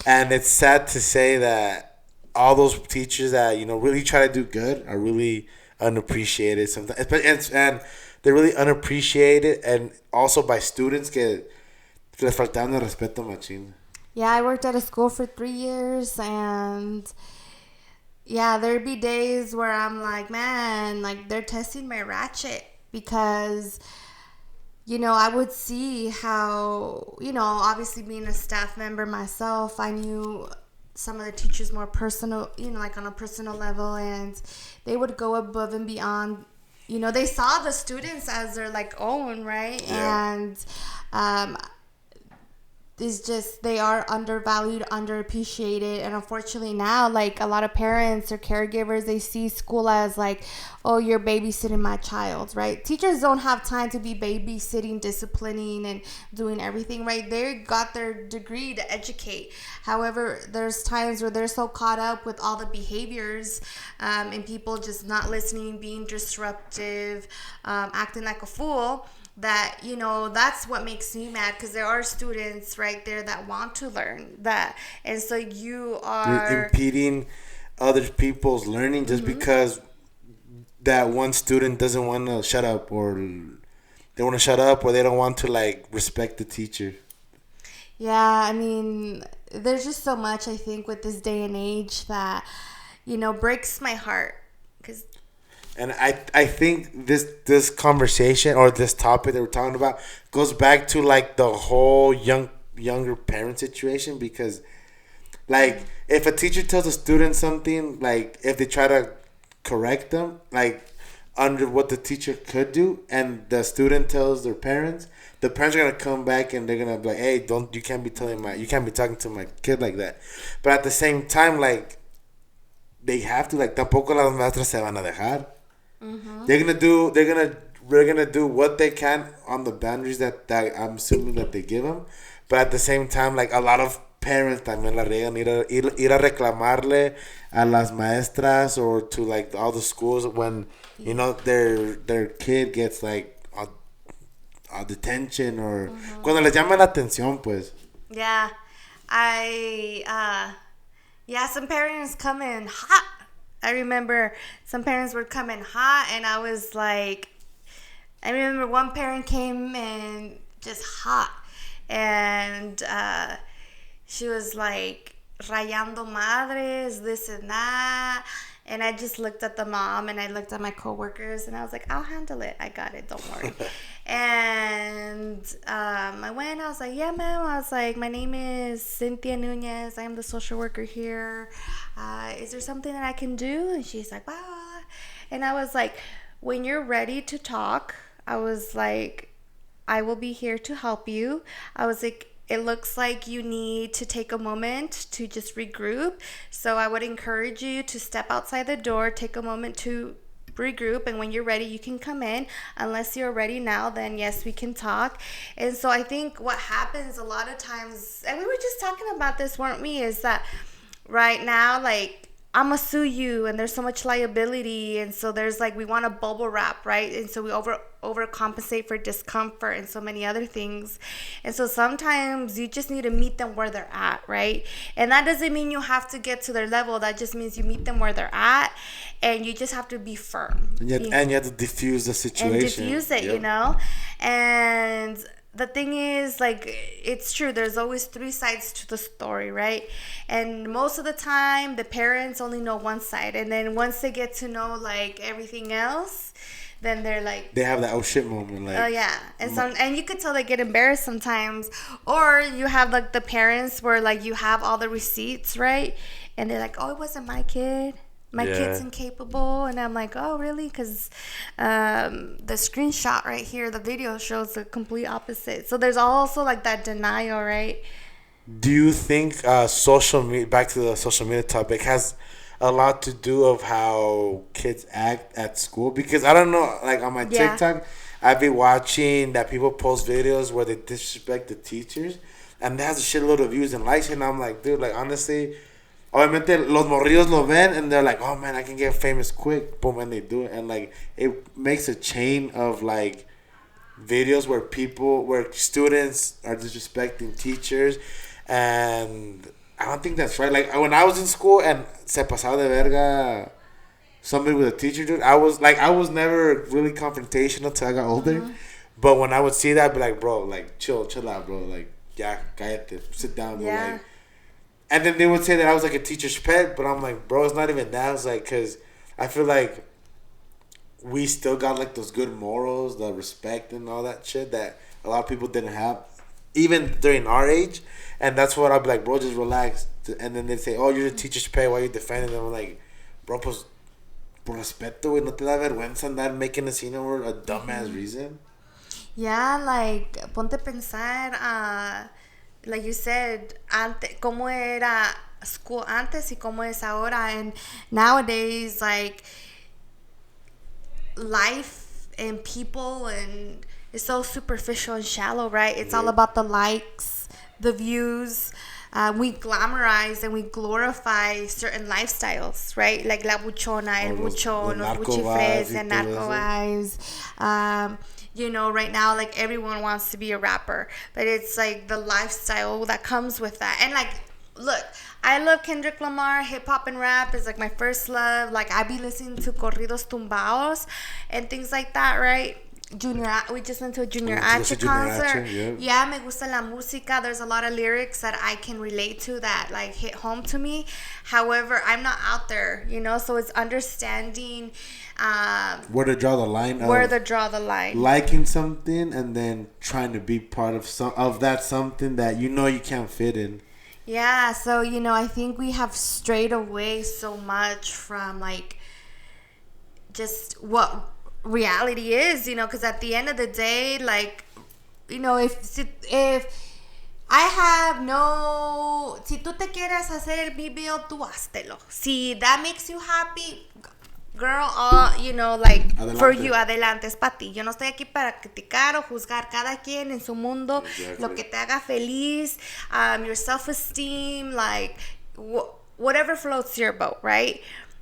And it's sad to say that all those teachers that really try to do good are really unappreciated sometimes, and they're really unappreciated, and also by students que les faltaban el respeto machín. Yeah, I worked at a school for 3 years, and yeah, there'd be days where I'm like, man, like they're testing my ratchet because, I would see how, obviously being a staff member myself, I knew some of the teachers more personal, like on a personal level, and they would go above and beyond. They saw the students as their like own, right? Yeah. And it's just they are undervalued, underappreciated, and unfortunately now, like a lot of parents or caregivers, they see school as like, oh, you're babysitting my child, right? Teachers don't have time to be babysitting, disciplining, and doing everything, right? They got their degree to educate. However, there's times where they're so caught up with all the behaviors and people just not listening, being disruptive, acting like a fool, that that's what makes me mad, because there are students right there that want to learn that, and so you're impeding other people's learning just because that one student doesn't want to shut up, or they want to shut up, or they don't want to like respect the teacher. Yeah, I mean, there's just so much, I think, with this day and age that breaks my heart, because and I think this conversation or this topic that we're talking about goes back to like the whole younger parent situation, because like if a teacher tells a student something, like if they try to correct them like under what the teacher could do, and the student tells their parents, the parents are gonna come back and they're gonna be like, hey, you can't be talking to my kid like that. But at the same time, like they have to, like tampoco las maestras se van a dejar. They're gonna do what they can on the boundaries that I'm assuming that they give them, but at the same time, like a lot of parents también la riegan, ir a reclamarle a las maestras or to like all the schools when their kid gets like a detention, or cuando les llama la atención, pues. Yeah, some parents come in hot. I remember some parents would come in hot, and I was like, I remember one parent came in just hot, and she was like, rayando madres, this and that, and I just looked at the mom, and I looked at my coworkers, and I was like, I'll handle it, I got it, don't worry. And I went, I was like, yeah, ma'am. I was like, my name is Cynthia Nunez. I am the social worker here. Is there something that I can do? And she's like, wow. And I was like, when you're ready to talk, I was like, I will be here to help you. I was like, it looks like you need to take a moment to just regroup. So I would encourage you to step outside the door, take a moment to regroup, and when you're ready you can come in. Unless you're ready now, then yes, we can talk. And so I think what happens a lot of times, and we were just talking about this, weren't we, is that right now, like, I'm gonna sue you, and there's so much liability, and so there's like, we want to bubble wrap, right? And so we overcompensate for discomfort and so many other things. And so sometimes you just need to meet them where they're at, right? And that doesn't mean you have to get to their level. That just means you meet them where they're at, and you just have to be firm. And you have to diffuse the situation. And diffuse it, And the thing is, like, it's true, there's always 3 sides to the story, right? And most of the time the parents only know one side, and then once they get to know like everything else, then they're like, they have that oh shit moment, like, oh yeah. And you could tell they get embarrassed sometimes. Or you have like the parents where like you have all the receipts, right? And they're like, oh, it wasn't my kid, my kid's incapable. And I'm like, oh, really? Because the screenshot right here, the video shows the complete opposite. So there's also like that denial, right? Do you think social media, back to the social media topic, has a lot to do of how kids act at school? Because I don't know, like on my Yeah. TikTok, I've been watching that people post videos where they disrespect the teachers, and that has a shitload of views and likes, and I'm like, dude, like honestly, obviamente los morrillos lo ven, and they're like, oh man, I can get famous quick, boom, and they do it, and like it makes a chain of like videos where students are disrespecting teachers, and I don't think that's right. Like when I was in school and se pasaba de verga somebody with a teacher, dude, I was never really confrontational till I got older. But when I would see that, I'd be like, bro, like chill out, bro, like yeah, cállate, sit down, bro, Yeah. like. And then they would say that I was like a teacher's pet, but I'm like, bro, it's not even that. It's like, cause I feel like we still got like those good morals, the respect and all that shit that a lot of people didn't have, even during our age. And that's what I'd be like, bro, just relax. And then they'd say, oh, you're the teacher's pet, why are you defending them? I'm like, bro, pues, por respeto, güey, no te da vergüenza andar making a scene over a dumbass reason? Yeah, like, ponte a pensar, like you said, cómo era school antes y cómo es ahora. And nowadays, like, life and people and it's so superficial and shallow, right? It's all about the likes, the views. We glamorize and we glorify certain lifestyles, right? Like la buchona, el buchon, los buchifres, and narco vibes. You know, right now, like everyone wants to be a rapper, but it's like the lifestyle that comes with that. And like, look, I love Kendrick Lamar. Hip hop and rap is like my first love. Like I be listening to corridos tumbados and things like that, right? We just went to a Junior H concert. Yeah, me gusta la música. There's a lot of lyrics that I can relate to that like hit home to me. However, I'm not out there, you know, so it's understanding where to draw the line. Where to draw the line. Liking something and then trying to be part of that something that you know you can't fit in. Yeah, so you know, I think we have strayed away so much from like just what reality is, you know, because at the end of the day, like, you know, if I have no, si tú te quieres hacer el video, tú háztelo. Si that makes you happy, girl, you know, like, adelante. For you, adelante, es para ti. Yo no estoy aquí para criticar o juzgar, cada quien en su mundo, exactly. Lo que te haga feliz, your self-esteem, like, whatever floats your boat, right?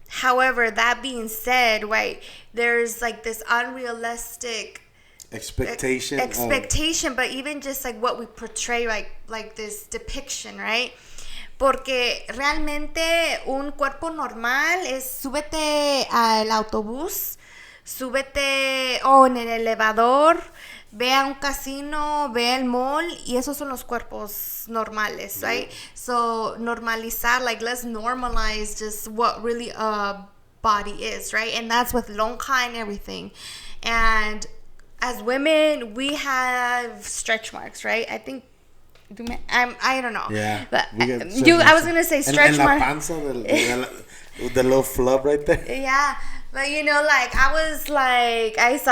However, that being said, right, there's like this unrealistic expectation, but even just like what we portray, like this depiction, right? Porque realmente un cuerpo normal es súbete al autobús, súbete en el elevador, ve a un casino, ve al mall, y esos son los cuerpos normales, right? So normalizar, like let's normalize just what really a body is, right? And that's with lonja and everything. And as women, we have stretch marks, right? I think I don't know. Yeah. But I was gonna say stretch marks. La panza, the little flub right there. Yeah. But you know, like I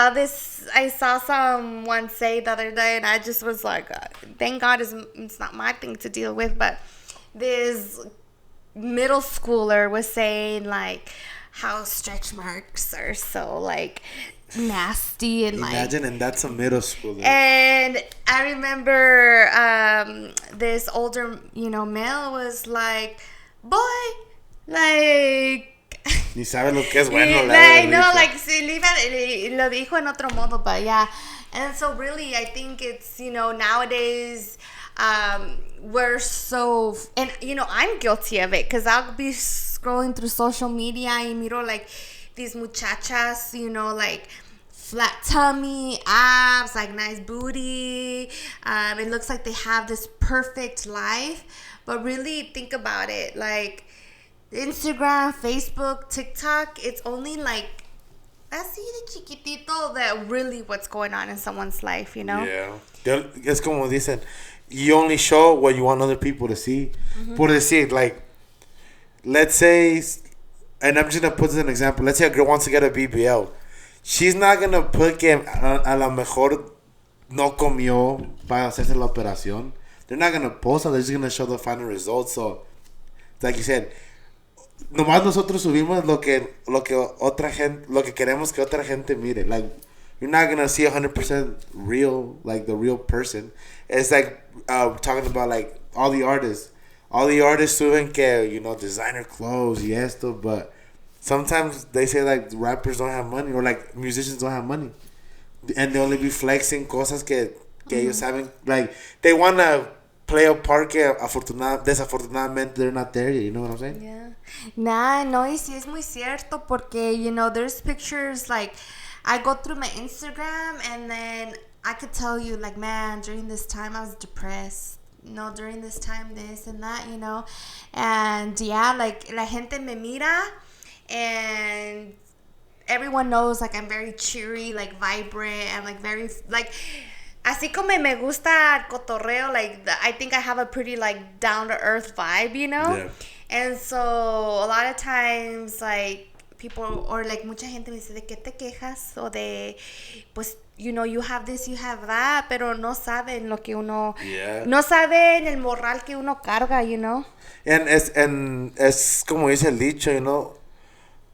saw someone say the other day, and I just was like, thank God it's not my thing to deal with. But this middle schooler was saying like how stretch marks are so like nasty and imagine, and that's a middle schooler. And I remember this older, you know, male was like, boy, like. Ni sabe lo que es bueno. No, like, lo dijo en otro modo, but yeah. And so really, I think it's, you know, nowadays, we're so, and, you know, I'm guilty of it, because I'll be scrolling through social media y miro, like, these muchachas, you know, like, flat tummy, abs, like, nice booty. It looks like they have this perfect life, but really think about it, like, Instagram, Facebook, TikTok, it's only like así de chiquitito that really what's going on in someone's life, you know? Yeah. Es como dicen, you only show what you want other people to see. Mm-hmm. Por decir, like, let's say, and I'm just going to put this as an example. Let's say a girl wants to get a BBL. She's not going to put que a lo mejor no comió para hacerse la operación. they're not gonna post that. They're just gonna show the final results. So, like you said, nomás nosotros subimos lo que queremos que otra gente mire. Like, you're not gonna see 100% real, like the real person. It's like talking about like all the artists. All the artists suben que, designer clothes y esto, but sometimes they say like rappers don't have money or like musicians don't have money. And they only be flexing cosas que ellos saben. Like, they want to play a part que desafortunadamente they're not there yet. You know what I'm saying? Yeah. Nah, no, y sí es muy cierto porque, there's pictures like I go through my Instagram and then I could tell you like, man, during this time I was depressed. During this time, this and that, And yeah, like la gente me mira and everyone knows like I'm very cheery, like vibrant, and like very like así como me gusta el cotorreo, like I think I have a pretty like down to earth vibe, Yeah. And so a lot of times like people or like mucha gente me dice de qué te quejas o de pues you have this, you have that, pero no saben lo que uno no saben el morral que uno carga, And es como dice el dicho,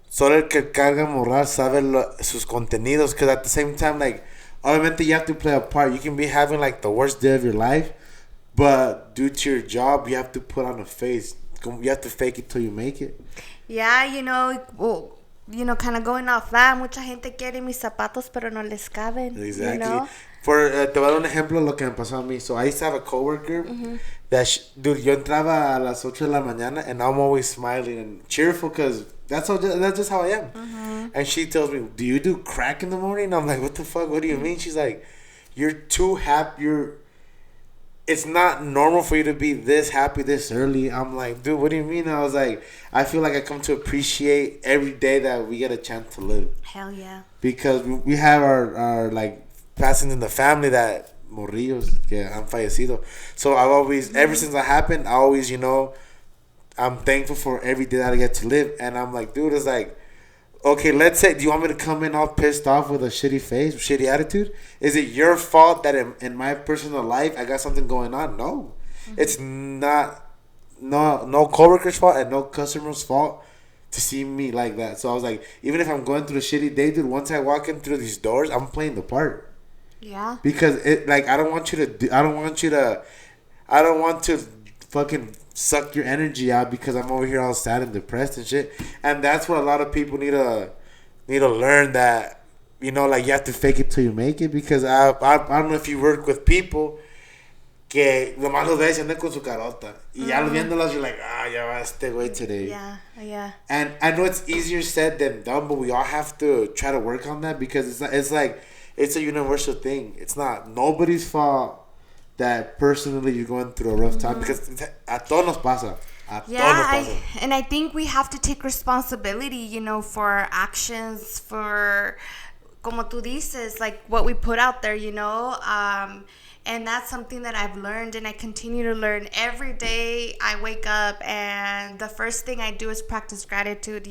solo el que carga moral sabe sus contenidos. Because at the same time, like, obviamente you have to play a part. You can be having like the worst day of your life, but due to your job, you have to put on a face. You have to fake it till you make it. Yeah, kind of going off that, mucha gente quiere mis zapatos, pero no les caben. Exactly. Te voy a dar un ejemplo de lo que me pasó a mí. So I used to have a coworker that, dude, yo entraba a las 8 de la mañana and I'm always smiling and cheerful because that's just how I am. And she tells me, do you do crack in the morning? I'm like, what the fuck? What do you mean? She's like, you're too happy. It's not normal for you to be this happy this early. I'm like, dude, what do you mean? I was like, I feel like I come to appreciate every day that we get a chance to live. Hell yeah. Because we have our like passing in the family that morrillos que han fallecido. So I've always, ever since that happened, I always, I'm thankful for every day that I get to live. And I'm like, dude, it's like, okay, let's say, do you want me to come in all pissed off with a shitty face, shitty attitude? Is it your fault that in my personal life I got something going on? No. It's not, no coworker's fault and no customer's fault to see me like that. So I was like, even if I'm going through a shitty day, dude, once I walk in through these doors, I'm playing the part. Yeah. Because I don't want to fucking suck your energy out because I'm over here all sad and depressed and shit. And that's what a lot of people need to learn, that like you have to fake it till you make it. Because I don't know if you work with people que nomás los ves y andan con su carota y ya viéndolos you're like, ya va este güey today. Yeah. And I know it's easier said than done, but we all have to try to work on that because it's like it's a universal thing. It's not nobody's fault that personally you're going through a rough time, because a todos nos pasa. And I think we have to take responsibility, for our actions, for, como tú dices, like what we put out there, and that's something that I've learned and I continue to learn. Every day I wake up and the first thing I do is practice gratitude.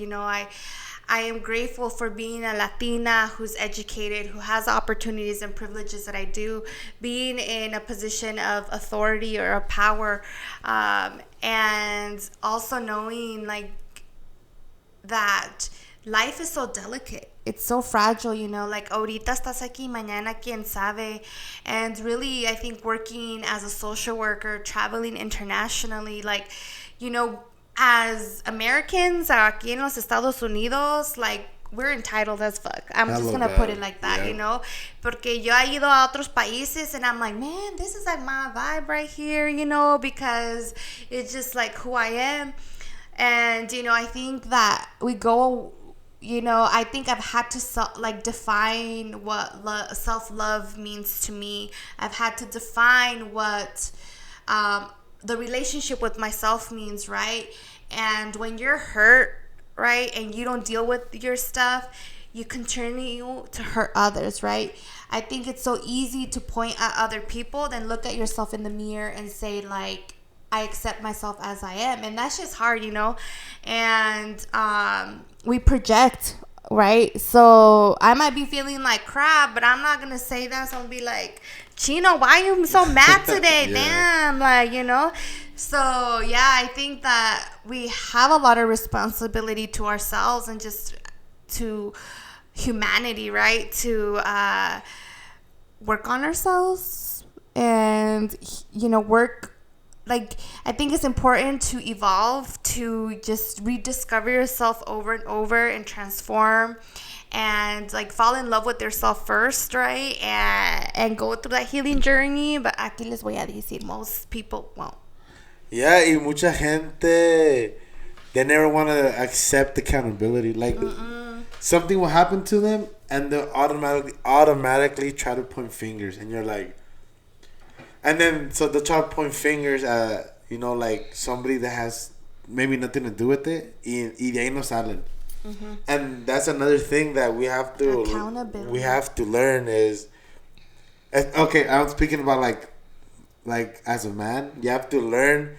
I am grateful for being a Latina who's educated, who has opportunities and privileges that I do, being in a position of authority or a power, and also knowing like that life is so delicate. It's so fragile, like ahorita estás aquí, mañana quién sabe. And really, I think working as a social worker, traveling internationally, like, as Americans aquí en los Estados Unidos, like, we're entitled as fuck. I'm just going to put it like that, Porque yo he ido a otros países and I'm like, man, this is like my vibe right here, because it's just like who I am. And, I think that we go, I think I've had to define what self-love means to me. I've had to define what the relationship with myself means, right? And when you're hurt, right, and you don't deal with your stuff, you continue to hurt others, right? I think it's so easy to point at other people than look at yourself in the mirror and say, like, I accept myself as I am. And that's just hard, And we project right? So I might be feeling like crap, but I'm not going to say that. So I'll be like, Chino, why are you so mad today? Damn, like, So, yeah, I think that we have a lot of responsibility to ourselves and just to humanity, right? To work on ourselves and, work. Like, I think it's important to evolve, to just rediscover yourself over and over and transform and, like, fall in love with yourself first, right? And go through that healing journey. But aquí les voy a decir, most people won't. Yeah, y mucha gente, they never want to accept accountability. Like, something will happen to them, and they'll automatically try to point fingers. And you're like... And then, so they'll try to point fingers at, like, somebody that has maybe nothing to do with it. Y de ahí no salen. Mm-hmm. And that's another thing that we have to... Accountability. We have to learn is... Okay, I'm speaking about, like as a man, you have to learn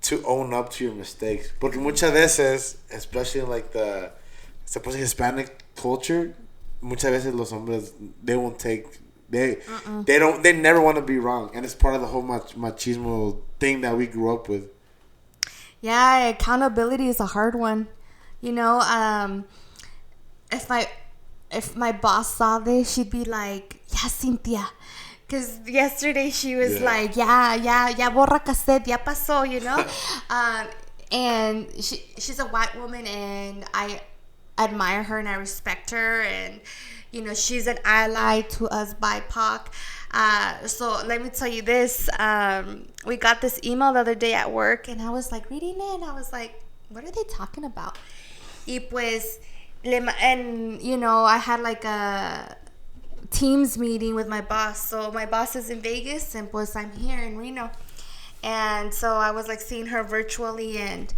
to own up to your mistakes. Porque muchas veces, especially in, like, the supposed Hispanic culture, muchas veces los hombres, they won't take... They never want to be wrong, and it's part of the whole machismo thing that we grew up with. Yeah, accountability is a hard one. If my boss saw this, she'd be like, "Yeah, Cynthia," because yesterday she was like, "Ya borra cassette, ya pasó," and she's a white woman, and I admire her and I respect her, and she's an ally to us BIPOC. So let me tell you this. We got this email the other day at work, and I was like reading it, and I was like, what are they talking about? Y pues, I had like a Teams meeting with my boss. So my boss is in Vegas, and pues I'm here in Reno. And so I was like seeing her virtually, and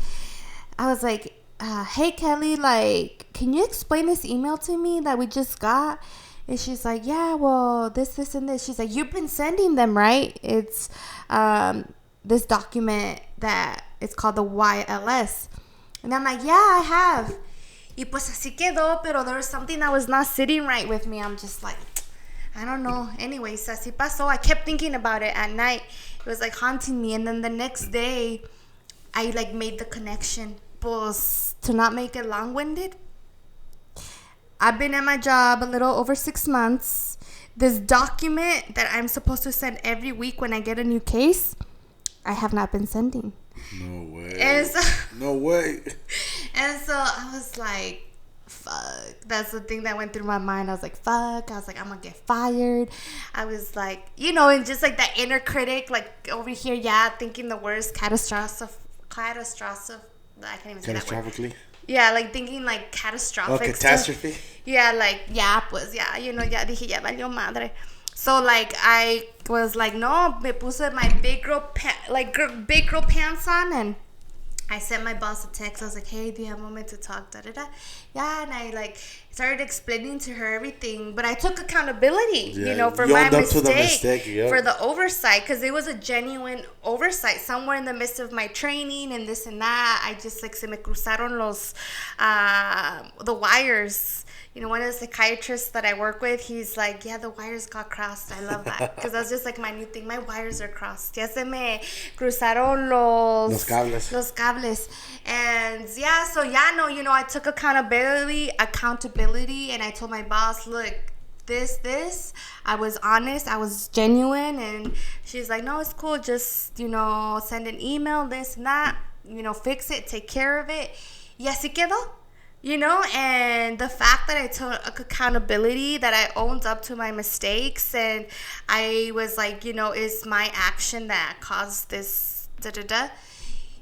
I was like, hey Kelly, like, can you explain this email to me that we just got? And she's like, yeah, well, this and this. She's like, you've been sending them, right? It's this document that it's called the YLS. And I'm like, yeah, I have. Y pues así quedó, pero there was something that was not sitting right with me. I'm just like, I don't know. Anyways, así pasó. I kept thinking about it at night. It was like haunting me. And then the next day, I like made the connection. Pues, to not make it long-winded, I've been at my job a little over 6 months. This document that I'm supposed to send every week when I get a new case, I have not been sending. No way. And so, no way. And so I was like, fuck. That's the thing that went through my mind. I was like, fuck. I was like, I'm going to get fired. I was like, and just like that inner critic, like over here, thinking the worst, catastrophic. I can't even say that word. Catastrophically? Yeah, like thinking like catastrophic. Oh, catastrophe? Stuff. Yeah, like, pues, ya dije, ya valió madre. So, like, I was like, no, me puse my big girl pants on, and I sent my boss a text. I was like, hey, do you have a moment to talk? Yeah, and I like started explaining to her everything. But I took accountability, for my mistake, for the oversight, because it was a genuine oversight. Somewhere in the midst of my training and this and that, I just like se me cruzaron the wires. One of the psychiatrists that I work with, he's like, yeah, the wires got crossed. I love that. Because that's just like my new thing. My wires are crossed. Ya se me cruzaron los cables. And yeah, so I took accountability, and I told my boss, look, this, I was honest, I was genuine. And she's like, no, it's cool. Just, send an email, this and that, fix it, take care of it. Y así quedó. And the fact that I took accountability, that I owned up to my mistakes, and I was like, is my action that caused this,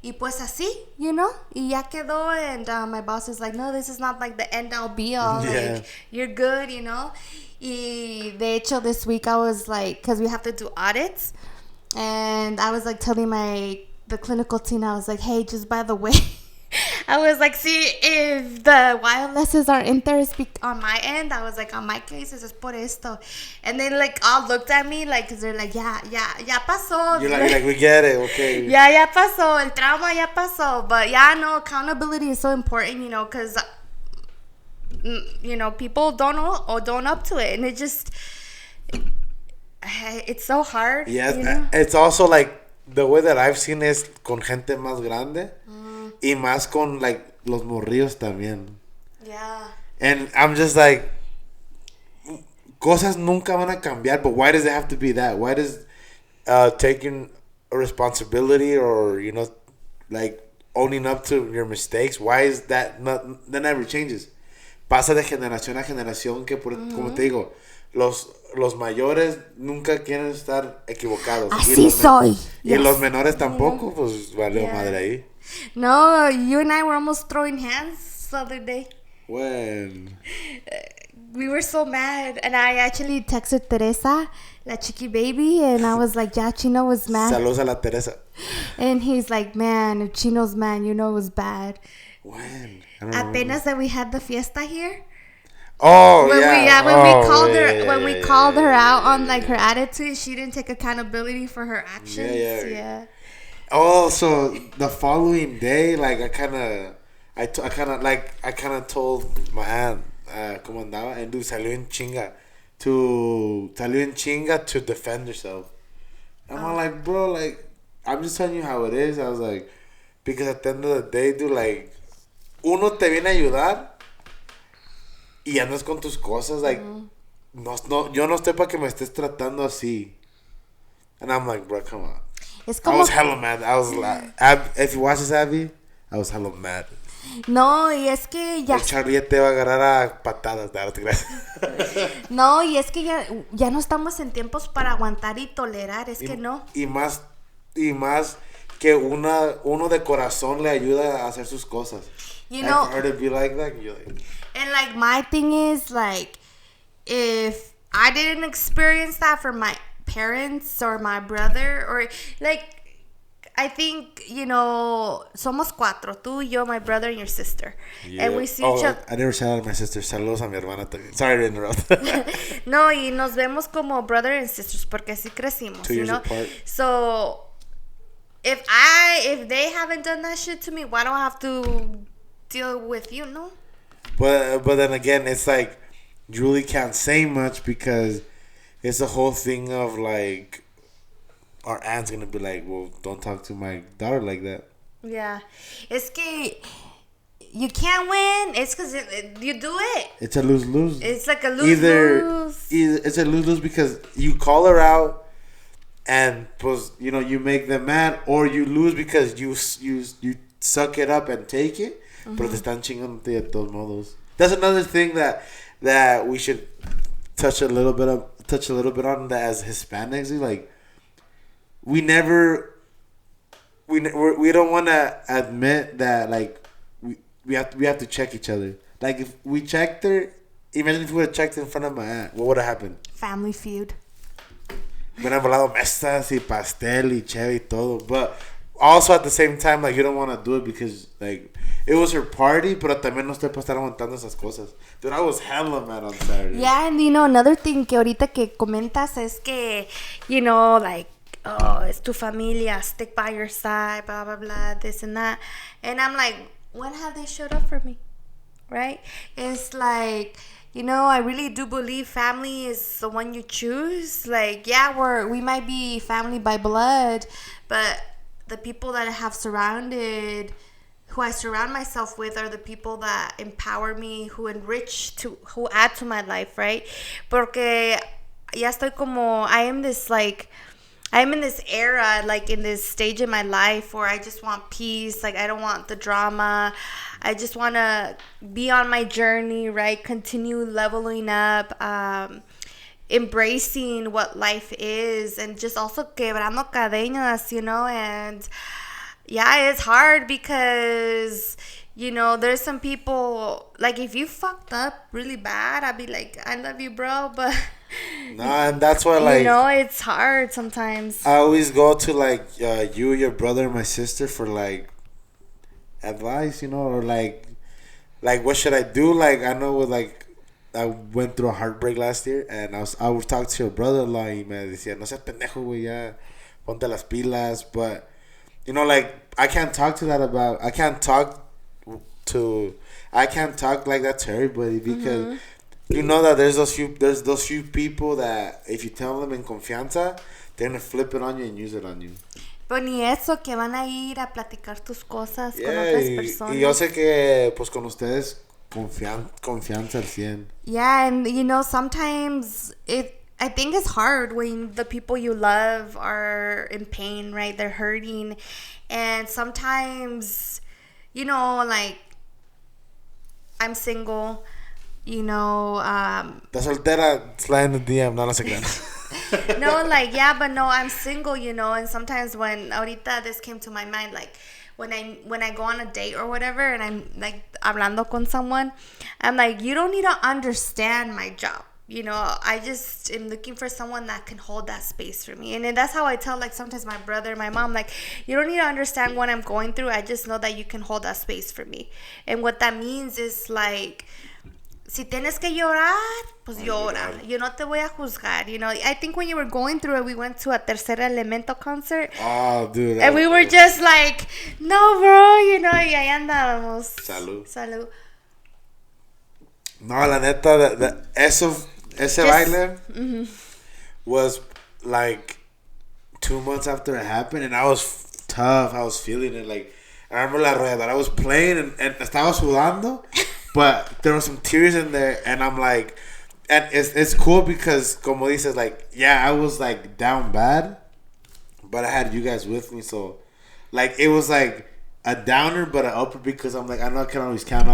Y pues así, y ya quedó, and my boss is like, no, this is not like the end all be all, like, you're good, Y de hecho this week I was like, because we have to do audits, and I was like telling the clinical team, I was like, hey, just by the way, I was like, see, if the wirelesses are in there, speak on my end. I was like, on my case, es por esto. And they like all looked at me like, cause they're like, ya pasó. You're like, we get it, okay. Ya pasó, el trauma ya pasó. But accountability is so important, cause people don't up to it, and it's so hard. Yes, it's also like the way that I've seen is con gente más grande y más con like los morrillos también. Yeah. And I'm just like, cosas nunca van a cambiar, but why does it have to be that? Why does taking a responsibility or, like owning up to your mistakes, why is that that never changes? Pasa de generación a generación que, como te digo, los mayores nunca quieren estar equivocados. Así soy. Y los menores tampoco, pues vale madre ahí. No, you and I were almost throwing hands the other day. When? We were so mad, and I actually texted Teresa, la chiqui baby, and I was like, yeah, Chino was mad. Saludos a la Teresa. And he's like, man, if Chino's mad, it was bad. When? Apenas that we had the fiesta here. Oh, When we called her out on like her attitude, she didn't take accountability for her actions. Yeah. Oh, so the following day, like I kind of told my aunt cómo andaba, and dude salió en chinga to defend herself. I'm like, bro, like I'm just telling you how it is. I was like, because at the end of the day, dude, like uno te viene a ayudar y andas con tus cosas, like no, yo no estoy para que me estés tratando así. And I'm like, bro, come on. I was hella mad. I was like, if you watch this, Abby, I was hella mad. No, y es que ya... El Charlie te va a agarrar a patadas, no te creas. No, y es que ya no estamos en tiempos para aguantar y tolerar, que no. Y más que uno de corazón le ayuda a hacer sus cosas. You know, I've heard it be like that. And like my thing is like, if I didn't experience that for my parents or my brother, or like, I think, somos cuatro. Tú, yo, my brother, and your sister. Yeah. And we see each other. I never shout out my sister. Saludos a mi hermana también. Sorry to interrupt. No, y nos vemos como brother and sisters porque así crecimos, 2 years apart. So, if they haven't done that shit to me, why do I have to deal with you, no? But then again, it's like, you really can't say much because it's the whole thing of like, our aunt's gonna be like, well, don't talk to my daughter like that. Yeah. Es que you can't win. It's because you do it. It's a lose-lose. It's like a lose-lose. It's a lose-lose because you call her out and, pues, you make them mad, or you lose because you suck it up and take it, pero te están chingando de todos modos. That's another thing that we should touch a little bit on that as Hispanics. Like, we don't want to admit that, like, we have to check each other. Like, if we checked her, imagine if we would have checked in front of my aunt, what would have happened? Family feud. Hubieran volado mesas y pastel y cheve y todo. But also at the same time, like, you don't want to do it because, like, it was her party, pero también no estoy para estar aguantando esas cosas. Dude, I was hella mad on Saturday. Yeah, and another thing que ahorita que comentas es que, like, oh, it's tu familia, stick by your side, blah, blah, blah, this and that. And I'm like, when have they showed up for me? Right? It's like, I really do believe family is the one you choose. Like, yeah, we might be family by blood, but the people that I have who I surround myself with are the people that empower me, who add to my life, right? Porque ya estoy como, I'm in this era, like in this stage in my life where I just want peace. Like, I don't want the drama. I just want to be on my journey, right? Continue leveling up, embracing what life is, and just also quebrando cadenas, and yeah, it's hard because, there's some people, like, if you fucked up really bad, I'd be like, I love you, bro, but... Nah, and that's why, like... it's hard sometimes. I always go to, like, you, your brother, and my sister for, like, advice, or, like, what should I do? Like, I know with, like, I went through a heartbreak last year, and I would talk to your brother-in-law, y me decía, no seas pendejo, güey, ya, ponte las pilas, but... like, I can't talk to. I can't talk like that to everybody because you know that there's those few people that if you tell them in confianza, they're gonna flip it on you and use it on you. Pero ni eso, que van a ir a platicar tus cosas con otras personas. Y yo sé que pues con ustedes confianza al 100. Yeah, and you know, sometimes I think it's hard when the people you love are in pain, right? They're hurting. And sometimes, you know, like, I'm single, you know. La soltera, slide in the DM, no se crean. No, like, yeah, but no, I'm single, you know. And sometimes when, ahorita this came to my mind, like, when I go on a date or whatever and I'm, like, hablando con someone, I'm like, you don't need to understand my job. You know, I just am looking for someone that can hold that space for me. And that's how I tell, like, sometimes my brother, my mom, like, you don't need to understand what I'm going through. I just know that you can hold that space for me. And what that means is, like, si tienes que llorar, pues llora. Yo no te voy a juzgar. You know, I think when you were going through it, we went to a Tercer Elemento concert. Oh, dude. And we were just like, no, bro, you know, y ahí andábamos. Salud. No, la neta, ese baile was like 2 months after it happened, and I was tough. I was feeling it. Like, I remember la arrolladora, I was playing and estaba sudando, but there were some tears in there, and I'm like, and it's cool because, como dices, like, yeah, I was like down bad, but I had you guys with me, so like it was like a downer but an upper because I'm like, I know I can always count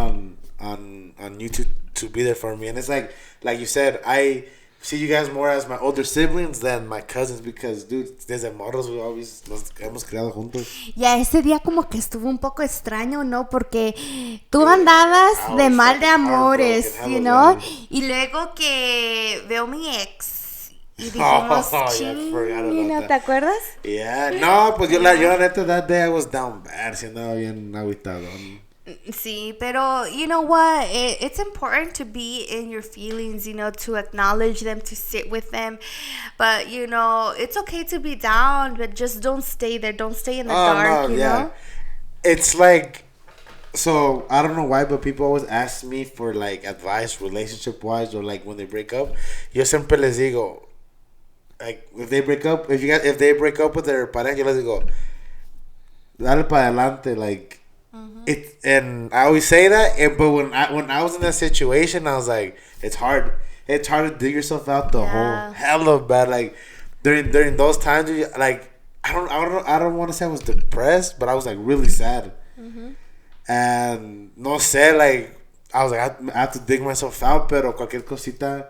on you to be there for me. And it's like you said, I see you guys more as my older siblings than my cousins because, dude, desde morros we always nos hemos criado juntos. Ya ese día como que estuvo un poco extraño, ¿no? Porque tú andabas de mal de amores, you know? Y luego que veo mi ex y dijimos, ¿no te acuerdas? Yeah, no, pues yo la neta, that day I was down bad, si andaba bien agüitado. Sí, pero you know what? It's important to be in your feelings, you know, to acknowledge them, to sit with them. But, you know, it's okay to be down, but just don't stay there. Don't stay in the dark, you know? It's like, so, I don't know why, but people always ask me for, like, advice relationship-wise or, like, when they break up. Yo siempre les digo, like, if they break up with their pareja, yo les digo, dale para adelante, like, and I always say that, but when I was in that situation, I was like, it's hard to dig yourself out the whole hell of bad. Like during those times, like I don't want to say I was depressed, but I was like really sad, and no sé, like I was like I have to dig myself out, pero cualquier cosita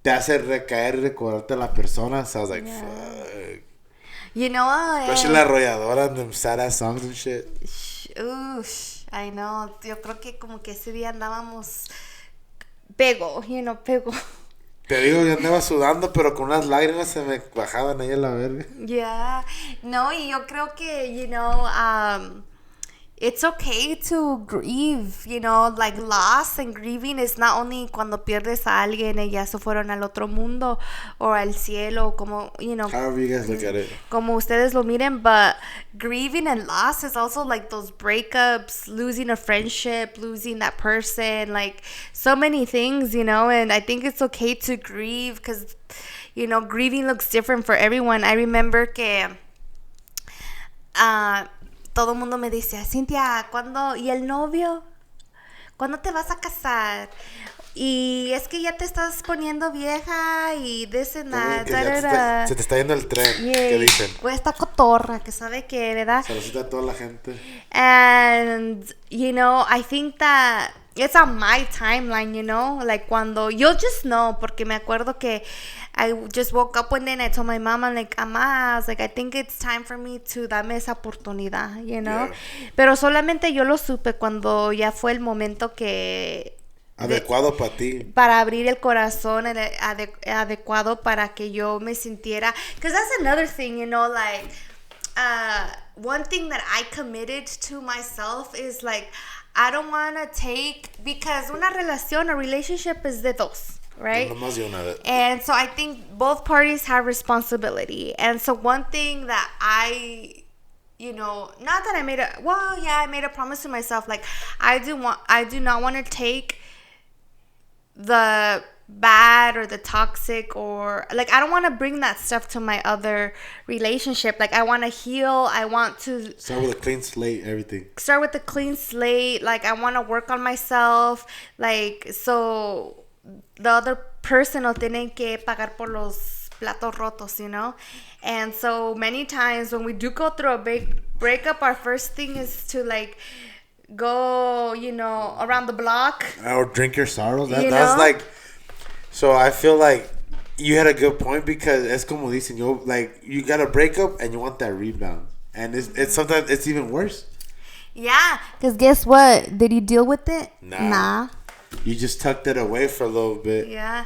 te hace recaer y recordarte a la persona. So I was like, fuck. You know, especially la arrolladora and them sad ass songs and shit. I know. Yo creo que como que ese día andábamos pego. Te digo, yo andaba sudando, pero con unas lágrimas se me bajaban ahí a la verga. Yeah. No, y yo creo que, you know, it's okay to grieve, you know, like loss and grieving is not only cuando pierdes a alguien y ya se fueron al otro mundo o al cielo, como, you know. However you guys look at it. Como ustedes lo miren, but grieving and loss is also like those breakups, losing a friendship, losing that person, like so many things, you know, and I think it's okay to grieve because, you know, grieving looks different for everyone. I remember que todo el mundo me decía, Cintia, ¿cuándo? ¿Y el novio? ¿Cuándo te vas a casar? Y es que ya te estás poniendo vieja y this and that. Se te está yendo el tren. ¿Qué dicen? Pues esta cotorra que sabe que, ¿verdad? Saludita a toda la gente. And, you know, I think that it's on my timeline, you know? Like cuando, you'll just know, porque me acuerdo que I just woke up one day and I told my mom, I'm like, Ama, I was like, I think it's time for me to darme esa oportunidad, you know? Yeah. Pero solamente yo lo supe cuando ya fue el momento que... Adecuado para ti. Para abrir el corazón adecuado para que yo me sintiera... Because that's another thing, you know, like... one thing that I committed to myself is like... I don't want to take... Because una relación, a relationship is de dos. Right? And so I think both parties have responsibility. And so one thing that I not that I made I made a promise to myself. Like, I do not want to take the bad or the toxic, or like, I don't want to bring that stuff to my other relationship. Like, I want to heal. I want to start with a clean slate, everything. Start with a clean slate. Like, I want to work on myself. Like, so the other person no tiene que pagar por los platos rotos, And so many times when we do go through a big breakup, our first thing is to like go, around the block. Or drink your sorrows. That's like, so I feel like you had a good point, because es como dicen, you got a breakup and you want that rebound. And it's sometimes it's even worse. Yeah, because guess what? Did you deal with it? Nah. You just tucked it away for a little bit. Yeah.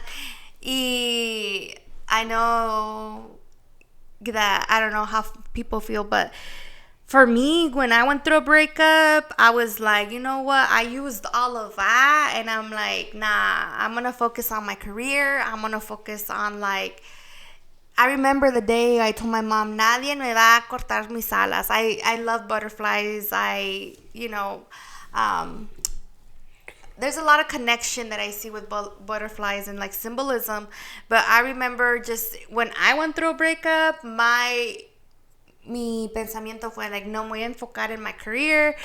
I know that I don't know how people feel, but for me, when I went through a breakup, I was like, you know what? I used all of that, and I'm like, nah, I'm going to focus on my career. I'm going to focus on, like, I remember the day I told my mom, nadie me va a cortar mis alas. I love butterflies. There's a lot of connection that I see with butterflies and, like, symbolism. But I remember just when I went through a breakup, mi pensamiento fue like, no me voy a enfocar en my career.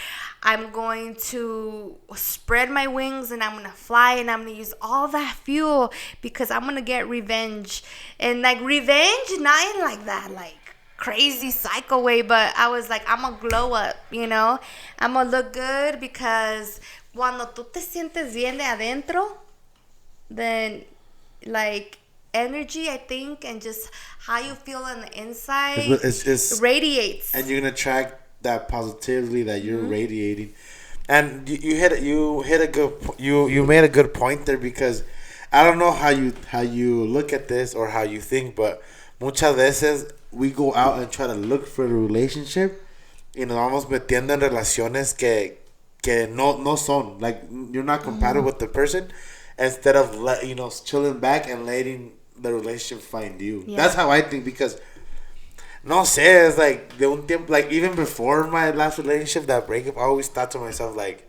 I'm going to spread my wings and I'm going to fly, and I'm going to use all that fuel because I'm going to get revenge. And like, revenge, not in like that, like, crazy psycho way, but I was like, I'm going to glow up, I'm going to look good, because cuando tú te sientes bien de adentro, then, like, energy, I think, and just how you feel on the inside it's radiates, and you're gonna attract that positivity that you're radiating. And you made a good point there, because I don't know how you look at this or how you think, but muchas veces we go out and try to look for a relationship y nos vamos metiendo en relaciones que no son, like, you're not compatible with the person, instead of chilling back and letting the relationship find you. Yeah. That's how I think, because no sé, it's like de un tiempo, like, even before my last relationship, that breakup, I always thought to myself, like,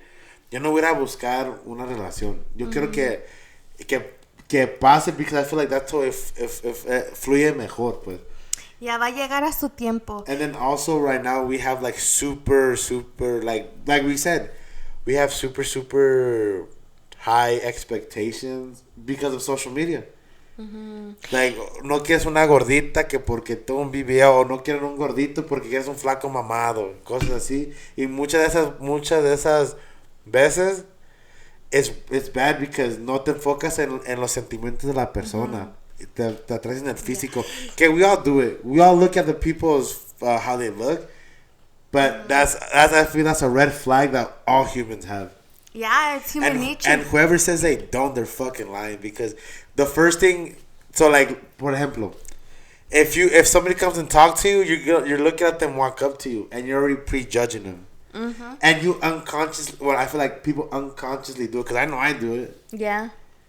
yo no voy a buscar una relación. Yo quiero que pase, because I feel like that's how if fluye mejor, pues. Ya va a llegar a su tiempo. And then also right now we have like super like we said, we have super high expectations because of social media. Mm-hmm. Like, no quieres una gordita que porque tuvo un video, o no quieren un gordito porque quieres un flaco mamado, cosas así. Y muchas de esas veces it's bad, because no te enfocas en los sentimientos de la persona. Mm-hmm. Te atraes en el físico. Yeah. Okay, we all do it. We all look at the people's how they look, but that's I feel that's a red flag that all humans have. Yeah, it's human nature. And whoever says they don't, they're fucking lying, because the first thing, so like, por ejemplo, if somebody comes and talks to you, you're looking at them walk up to you, and you're already prejudging them. Mm-hmm. And you unconsciously, I feel like people unconsciously do it, because I know I do it. Yeah.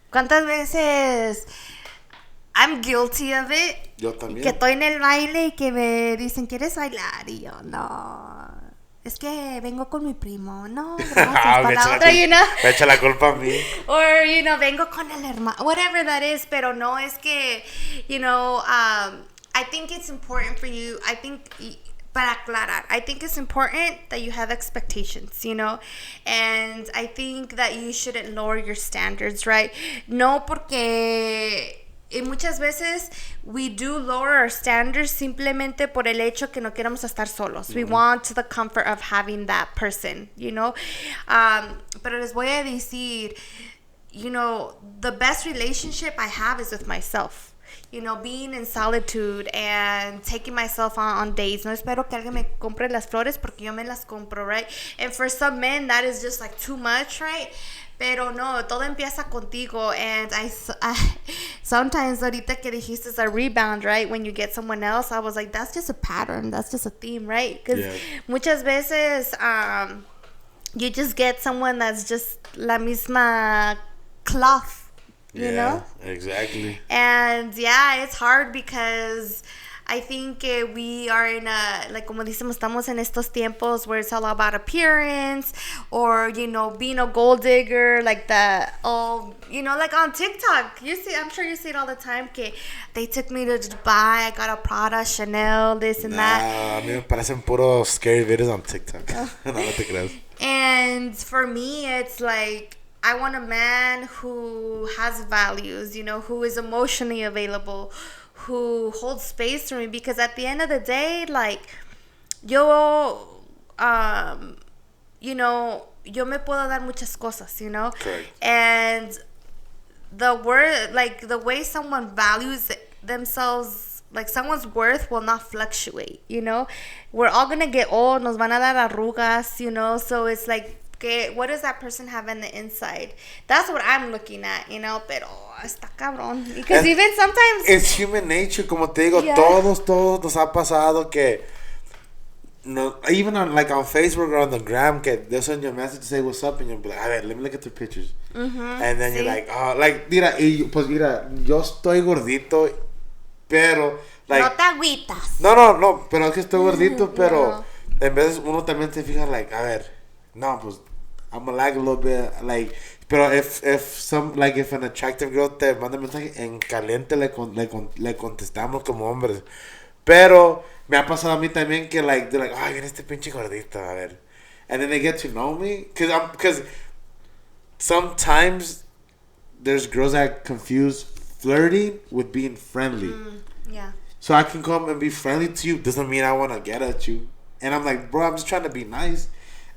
¿Cuántas veces I'm guilty of it? Yo también. Que estoy en el baile y que me dicen, ¿quieres bailar? Y yo, no. Es que vengo con mi primo. No, gracias. Para la otra, me echa la culpa a mí. Or, vengo con el hermano. Whatever that is. Pero no es que, I think it's important for you. I think, para aclarar, I think it's important that you have expectations, And I think that you shouldn't lower your standards, right? No porque... Y muchas veces we do lower our standards simplemente por el hecho que no queremos estar solos. Mm-hmm. We want the comfort of having that person, Pero les voy a decir, the best relationship I have is with myself. Being in solitude and taking myself on dates. No espero que alguien me compre las flores porque yo me las compro, right? And for some men, that is just like too much, right? Pero no, todo empieza contigo. And I sometimes, ahorita que dijiste is a rebound, right? When you get someone else, I was like, that's just a pattern. That's just a theme, right? Because muchas veces you just get someone that's just la misma cloth, you know? Exactly. And yeah, it's hard because I think we are in a, like, como decimos, estamos en estos tiempos where it's all about appearance, or, you know, being a gold digger, like the, oh, you know, like on TikTok. You see, I'm sure you see it all the time, que they took me to Dubai, I got a Prada, Chanel, this and that. A mí me parecen puros scary videos on TikTok. No, no te creas. And for me, it's like, I want a man who has values, you know, who is emotionally available, who holds space for me, because at the end of the day, like, yo, you know, yo me puedo dar muchas cosas, you know? Correct. And the word, like, the way someone values themselves, like, someone's worth will not fluctuate, you know? We're all gonna get old, nos van a dar arrugas, you know? So it's like, okay, what does that person have in the inside? That's what I'm looking at, you know? Pero está cabrón. Because even sometimes... It's human nature, como te digo, Yeah. todos nos ha pasado que... No, even on like on Facebook or on the gram, que they'll send you a message to say what's up, and you'll be like, a ver, let me look at the pictures. And then you're like, oh, like, mira, pues mira, yo estoy gordito, pero, like... No te agüitas. No, pero es que estoy gordito, pero en vez uno también se fija, like, a ver, no, pues, I'm gonna lag a little bit, like, pero if an attractive girl te manda mensaje en caliente, le contestamos como hombres, pero me ha pasado a mí también que, like, they're like, ay, viene este pinche gordito, a ver, and then they get to know me, because sometimes there's girls that confuse flirting with being friendly. Yeah. So I can come and be friendly to you, doesn't mean I want to get at you. And I'm like, bro, I'm just trying to be nice.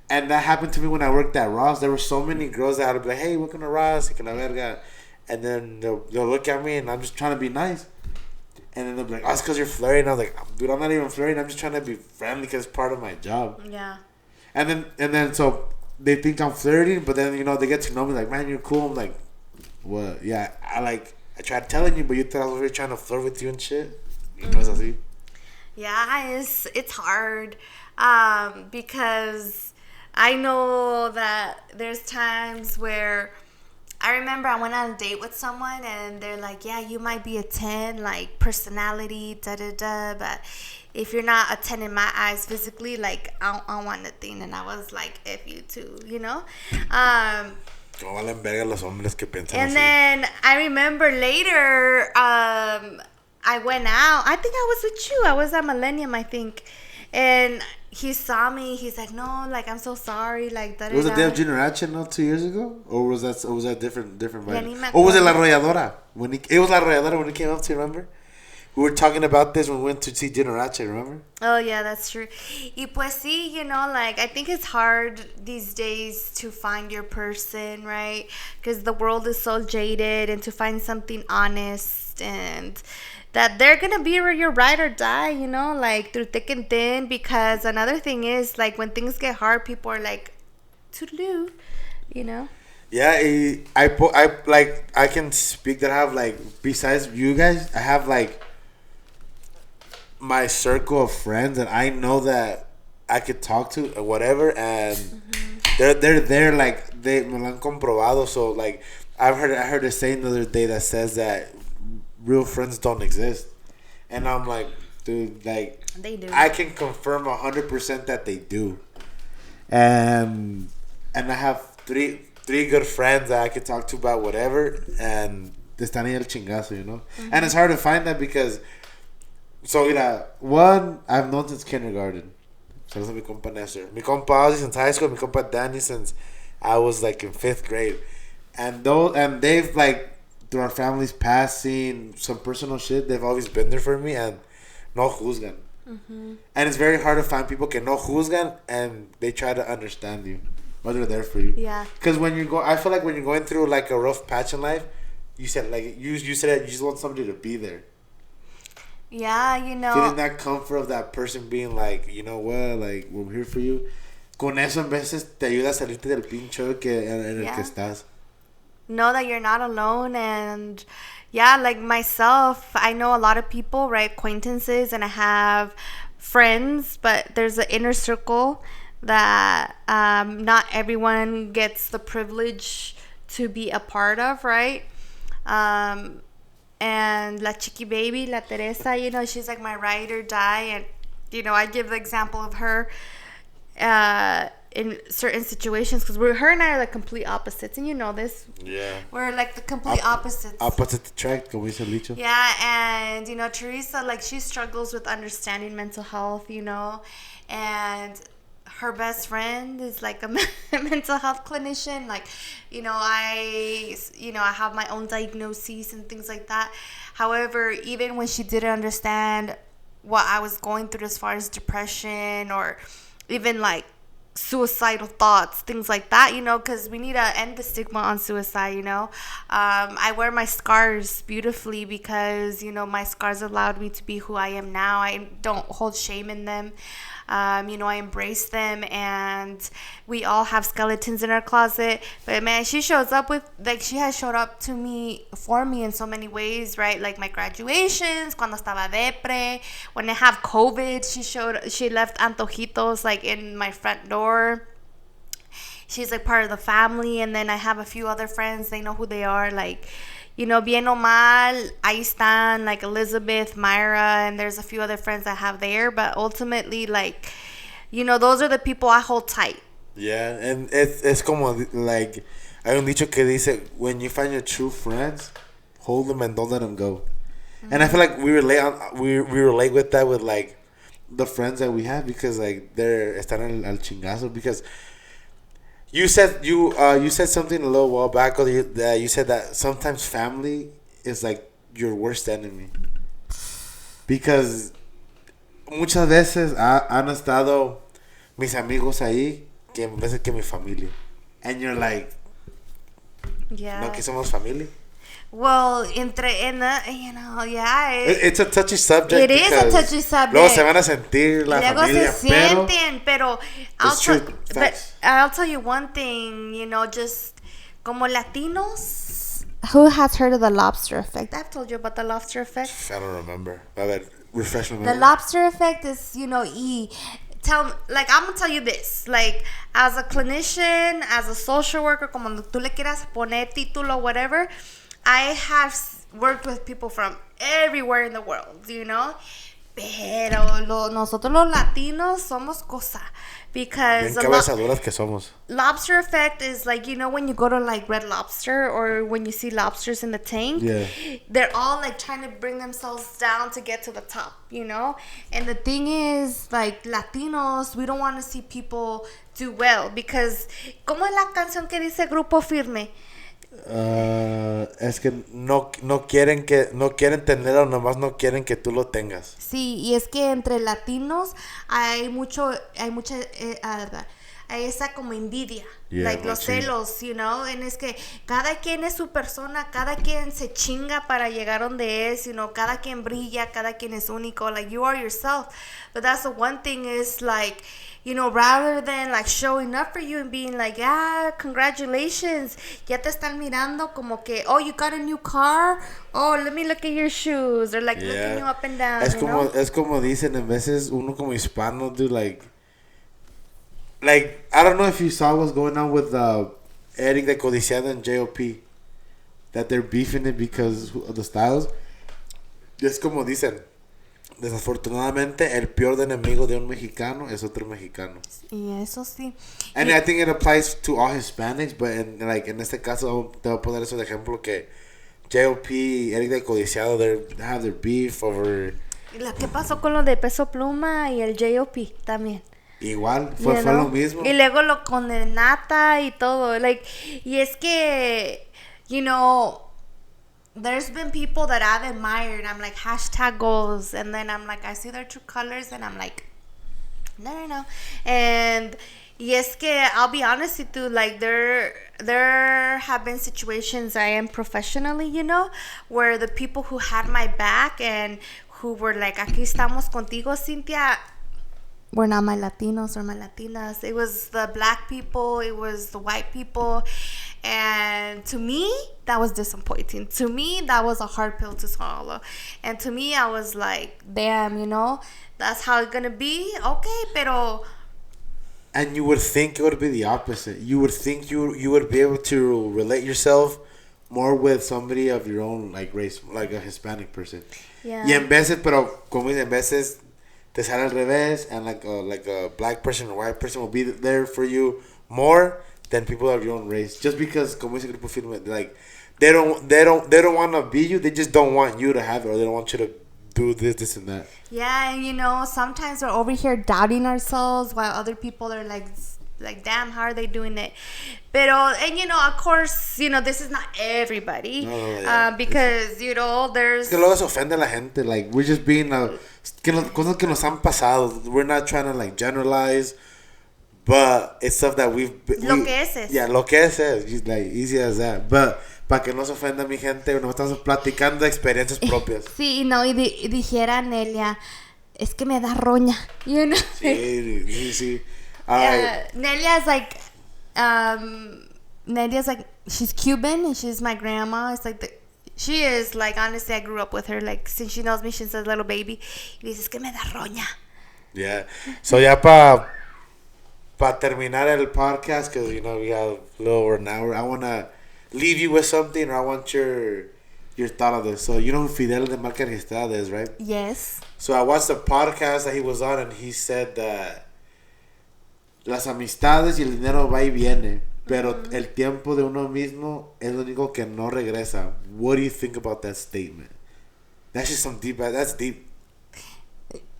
And that happened to me when I worked at Ross. There were so many girls that would be like, hey, welcome to Ross, que la verga. And then they'll look at me and I'm just trying to be nice. And then they'll be like, oh, it's because you're flirting. I was like, dude, I'm not even flirting. I'm just trying to be friendly because it's part of my job. Yeah. And then so they think I'm flirting, but then, you know, they get to know me like, man, you're cool. I'm like, what? Yeah, I tried telling you, but you thought I was really trying to flirt with you and shit. You know, así. Yeah, it's hard, because I know that there's times where I remember I went on a date with someone and they're like, yeah, you might be a 10, like, personality, da-da-da, but if you're not a 10 in my eyes physically, like, I don't want nothing. And I was like, F you too, you know? Como valen verga los hombres que piensan And así. then I remember later, I went out. I think I was with you. I was at Millennium, I think. And he saw me. He's like, no, like, I'm so sorry. Like, that. Was it the day of Generación, no, 2 years ago? Or was that different vibe? Ya Or was it La Arrolladora? It was La Arrolladora when he came up to you, remember? We were talking about this when we went to see Generación, remember? Oh, yeah, that's true. Y pues sí, you know, like, I think it's hard these days to find your person, right? Because the world is so jaded, and to find something honest and that they're gonna be your ride or die, you know, like, through thick and thin. Because another thing is, like, when things get hard, people are like, toodaloo, you know? Yeah, I can speak that I have, like, besides you guys, I have, like, my circle of friends that I know that I could talk to or whatever, and they're like, they me lo han comprobado. So, like, I heard a saying the other day that says that real friends don't exist, and I'm like, dude, like, They do. I can confirm 100% that they do, and I have three good friends that I could talk to about whatever, and están ahí el chingazo, you know. And it's hard to find that because, so, mira, one I've known since kindergarten. Saludos a mi compa Nestor. Mi compa Ozzy since high school. Mi compa Danny since I was, like, in 5th grade. And they've, like, through our family's past, seen some personal shit, they've always been there for me, and no juzgan. And it's very hard to find people que no juzgan and they try to understand you, but they're there for you. Yeah. Because I feel like when you're going through, like, a rough patch in life, you said, like, you said you just want somebody to be there. Yeah, you know. Feeling that comfort of that person being like, you know what, like, we're here for you. Con eso, en veces, te ayuda a salirte del pinche en el que estás. Know that you're not alone. And yeah, like myself, I know a lot of people, right, acquaintances, and I have friends, but there's an inner circle that not everyone gets the privilege to be a part of, right? And La Chiqui Baby, La Teresa, she's like my ride or die. And, I give the example of her in certain situations because her and I are like complete opposites. And you know this. Yeah. We're like the complete opposites. Opposite attract, como dice el dicho. Yeah, and, Teresa, like, she struggles with understanding mental health, and her best friend is like a mental health clinician. Like, I have my own diagnoses and things like that. However, even when she didn't understand what I was going through as far as depression or even like suicidal thoughts, things like that, because we need to end the stigma on suicide. I wear my scars beautifully because, my scars allowed me to be who I am now. I don't hold shame in them. I embrace them, and we all have skeletons in our closet. But man, she shows up with, like, she has showed up to me for me in so many ways, right? Like my graduations, cuando estaba depre, when I have COVID, she left antojitos like in my front door. She's like part of the family, and then I have a few other friends. They know who they are, like, bien o mal, ahí están, like Elizabeth, Myra, and there's a few other friends I have there. But ultimately, like, those are the people I hold tight. Yeah, and it's como, like, hay un dicho que dice, when you find your true friends, hold them and don't let them go. Mm-hmm. And I feel like we relate with that with, like, the friends that we have because, like, they're están al chingazo because you said something a little while back that you said that sometimes family is like your worst enemy because muchas veces han estado mis amigos ahí que en vez que mi familia, and you're like, yeah, no que somos familia. Well, yeah. It's a touchy subject. It is a touchy subject. Luego se van a sentir la luego familia, se sienten, pero I'll tell you one thing, just como Latinos. Who has heard of the lobster effect? I've told you about the lobster effect. I don't remember. Refresh my memory. The lobster effect is, I'm gonna tell you this, like, as a clinician, as a social worker, como tú le quieras poner título, whatever, I have worked with people from everywhere in the world, Pero nosotros los latinos somos cosa. Because bien cabezaduras que somos. Lobster effect is like, when you go to like Red Lobster or when you see lobsters in the tank, yeah, they're all like trying to bring themselves down to get to the top, And the thing is, like, Latinos, we don't want to see people do well because, ¿cómo es la canción que dice Grupo Firme? Es que no quieren tenerlo, nomás no quieren que tú lo tengas. Sí, y es que entre latinos hay esa como envidia, like los celos, and es que cada quien es su persona, cada quien se chinga para llegar donde es, cada quien brilla, cada quien es único, like you are yourself. But that's the one thing is like, rather than like showing up for you and being like, congratulations, ya te están mirando como que, oh, you got a new car, oh, let me look at your shoes, or like looking you up and down. Es como dicen en veces uno como hispano, dude, like I don't know if you saw what's going on with Eric de Codiciado and JOP, that they're beefing it because of the styles. Es como dicen, desafortunadamente el peor enemigo de un mexicano es otro mexicano. Y eso sí. And I think it applies to all Hispanics, but en este caso te voy a poner eso de ejemplo que JOP, Eric de Codiciado, they have their beef over. ¿Qué pasó con lo de Peso Pluma y el JOP también? Igual, fue lo mismo. Y luego lo con el Nata y todo. Like, y es que, there's been people that I've admired. I'm like, #goals. And then I'm like, I see their true colors. And I'm like, no. And y es que, I'll be honest with you, like, there have been situations I am professionally, where the people who had my back and who were like, aquí estamos contigo, Cynthia, were not my Latinos or my Latinas. It was the black people, it was the white people, and to me, that was disappointing. To me, that was a hard pill to swallow. And to me, I was like, damn, that's how it's gonna be? Okay, pero... And you would think it would be the opposite. You would think you would be able to relate yourself more with somebody of your own like race, like a Hispanic person. Yeah. Y en veces, pero como en veces te sale al revés, and like a black person or white person will be there for you more than people of your own race. Just because, como ese grupo firme, like they don't want to be you. They just don't want you to have it, or they don't want you to do this, and that. Yeah, and you know, sometimes we're over here doubting ourselves while other people are like, damn, how are they doing it? Pero, and you know, of course, you know, this is not everybody. No, yeah. Because, you know, there's... Es que luego se ofende a la gente. Like, we're just being... cosas que nos han pasado. We're not trying to, like, generalize. But it's stuff that Lo que es. Yeah, lo que es. Just, like, easy as that. But, para que no se ofenda mi gente, nos estamos platicando experiencias propias. Sí, no, y dijera Nelia, es que me da roña, you know? Sí. Nelia's like, she's Cuban and she's my grandma. It's like she is like, honestly, I grew up with her. Like, since she knows me, since a little baby. Y dice, es que me da roña. Yeah. So ya para terminar el podcast, because, you know, we have a little over an hour, I want to leave you with something, or I want your thought of this. So, you know who Fidel de Marca Registrada is, right? Yes. So I watched the podcast that he was on, and he said that las amistades y el dinero va y viene, pero el tiempo de uno mismo es lo único que no regresa. What do you think about that statement? That's just some deep. That's deep.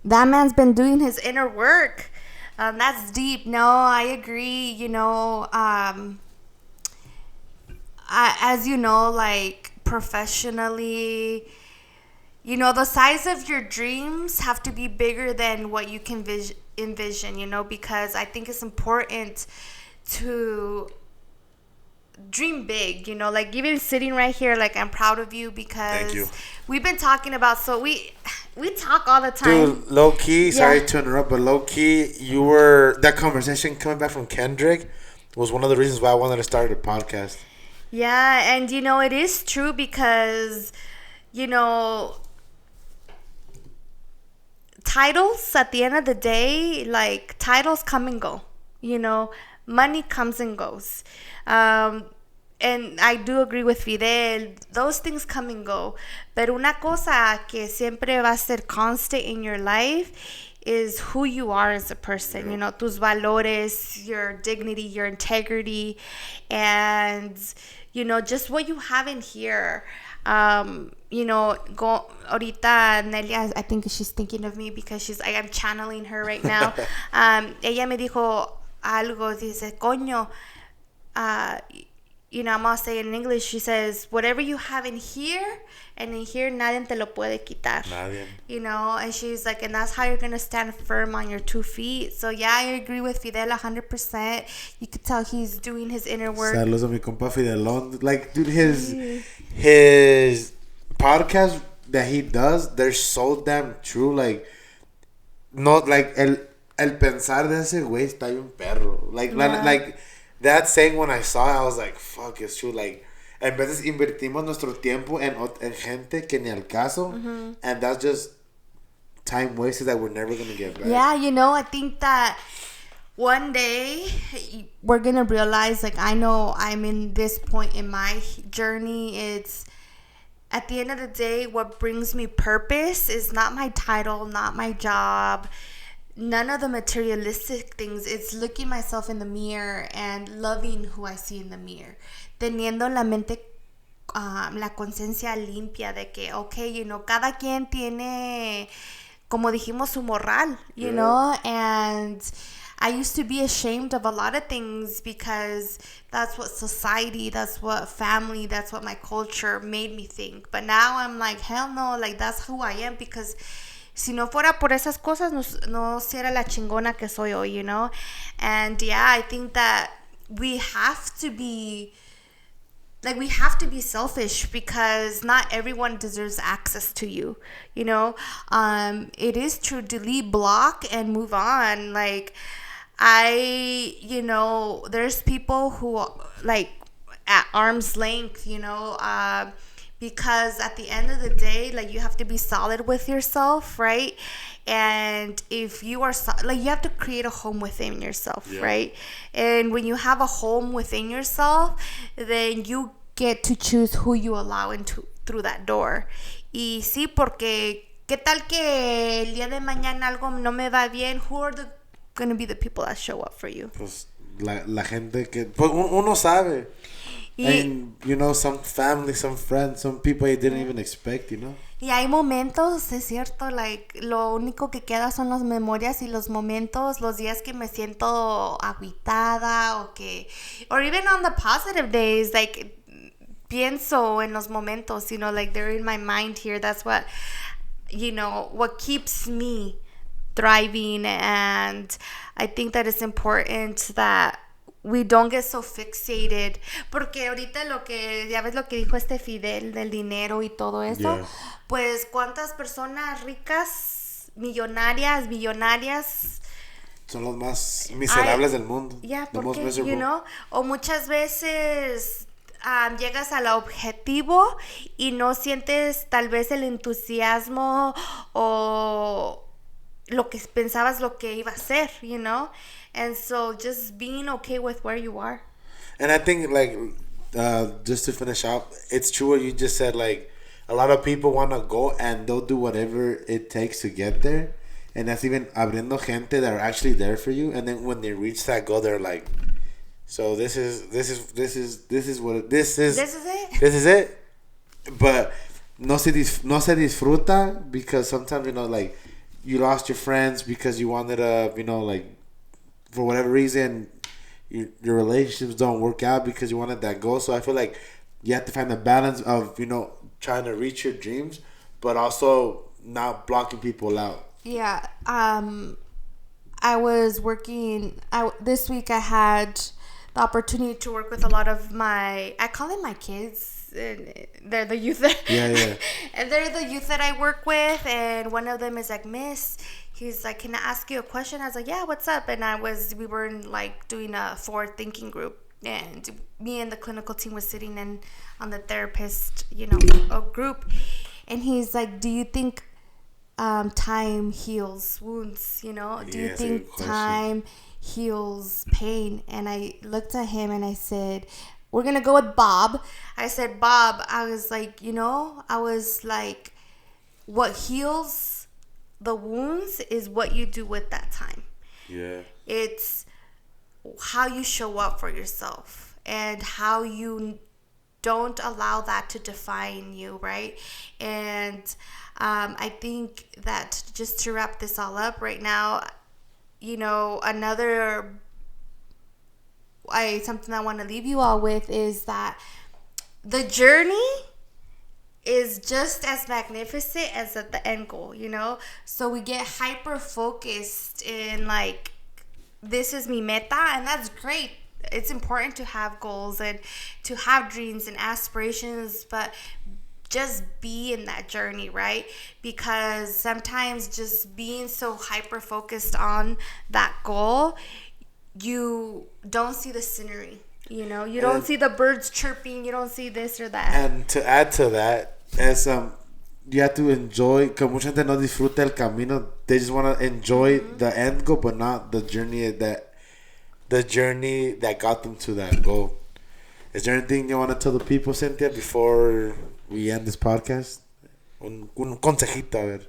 That man's been doing his inner work. That's deep. No, I agree. You know, as you know, like professionally, you know, the size of your dreams have to be bigger than what you can envision, you know, because I think it's important to dream big, you know, like even sitting right here, like I'm proud of you because we've been talking about, so we talk all the time. Dude, low key, sorry to interrupt, but low key, that conversation coming back from Kendrick was one of the reasons why I wanted to start a podcast. Yeah, and you know, it is true because, you know, titles at the end of the day, like titles come and go, you know, money comes and goes. And I do agree with Fidel, those things come and go. Pero una cosa que siempre va a ser constant in your life is who you are as a person, you know, tus valores, your dignity, your integrity, and, you know, just what you have in here. You know, ahorita Nelia, I think she's thinking of me because I'm channeling her right now. Ella me dijo algo, dice, coño, you know, I'm gonna say it in English. She says, whatever you have in here and in here, nadie te lo puede quitar. Nadie. You know, and she's like, and that's how you're gonna stand firm on your 2 feet. So yeah, I agree with Fidel 100%. You could tell he's doing his inner work. Saludos a mi compa Fidelón. Like, dude, his podcast that he does, they're so damn true. Like, not like el pensar de ese güey está bien perro. Like, like that saying, when I saw it, I was like, fuck, it's true. Like, en veces invertimos nuestro tiempo en gente que ni al caso, and that's just time wasted that we're never gonna get back. Yeah, you know, I think that one day we're gonna realize, like, I know I'm in this point in my journey. It's at the end of the day, what brings me purpose is not my title, not my job, none of the materialistic things. It's looking myself in the mirror and loving who I see in the mirror. Teniendo la mente, la conciencia limpia de que, okay, you know, cada quien tiene, como dijimos, su moral, you know, and I used to be ashamed of a lot of things because that's what society, that's what family, that's what my culture made me think. But now I'm like, hell no, like that's who I am, because si no fuera por esas cosas, no sería la chingona que soy hoy, you know? And yeah, I think that we have to be selfish because not everyone deserves access to you, you know? It is true, delete, block, and move on. Like, you know, there's people who, like, at arm's length, you know, because at the end of the day, like, you have to be solid with yourself, right? And if you are like, you have to create a home within yourself, right? And when you have a home within yourself, then you get to choose who you allow into through that door. Y sí, porque ¿qué tal que el día de mañana algo no me va bien? Who are going to be the people that show up for you? Pues la gente que... Pues uno sabe. And, you know, some family, some friends, some people you didn't even expect, you know? Y hay momentos, es cierto, like, lo único que queda son las memorias y los momentos, los días que me siento agüitada o que... Or even on the positive days, like... Pienso en los momentos, you know, like they're in my mind here. That's what, you know, what keeps me thriving. And I think that it's important that we don't get so fixated. Porque ahorita ya ves lo que dijo este Fidel del dinero y todo eso. Yeah. Pues cuántas personas ricas, millonarias, billonarias, son los más miserables del mundo. Yeah, porque, you know, o muchas veces... llegas al objetivo y no sientes tal vez el entusiasmo o lo que pensabas lo que iba a ser, you know? And so just being okay with where you are. And I think, like, just to finish up, it's true what you just said. Like, a lot of people want to go and they'll do whatever it takes to get there. And that's even abriendo gente that are actually there for you. And then when they reach that goal, they're like... So this is it. But no se disfruta because sometimes, you know, like, you lost your friends because you wanted to, you know, like, for whatever reason, your relationships don't work out because you wanted that goal. So I feel like you have to find the balance of, you know, trying to reach your dreams, but also not blocking people out. Yeah. I was working. This week I had the opportunity to work with a lot of I call them my kids. They're the youth. Yeah. And they're the youth that I work with. And one of them is like, Miss, he's like, can I ask you a question? I was like, yeah, what's up? And we were in, like, doing a forward thinking group. And me and the clinical team was sitting in on the therapist, you know, a group. And he's like, do you think time heals wounds? You know, do you think time heals pain? And I looked at him and I said, we're gonna go with Bob. I said, Bob, I was like, you know, what heals the wounds is what you do with that time. Yeah. It's how you show up for yourself and how you don't allow that to define you, right? And I think that just to wrap this all up right now, you know, something I want to leave you all with is that the journey is just as magnificent as the end goal, you know? So we get hyper focused in, like, this is mi meta, and that's great. It's important to have goals and to have dreams and aspirations, but just be in that journey, right? Because sometimes just being so hyper focused on that goal, you don't see the scenery, you know? You don't see the birds chirping, you don't see this or that. And to add to that, as you have to enjoy, que mucha gente no disfruta el camino. They just want to enjoy the end goal, but not the journey that got them to that goal. Is there anything you want to tell the people, Cynthia, before we end this podcast? Un consejito, a ver.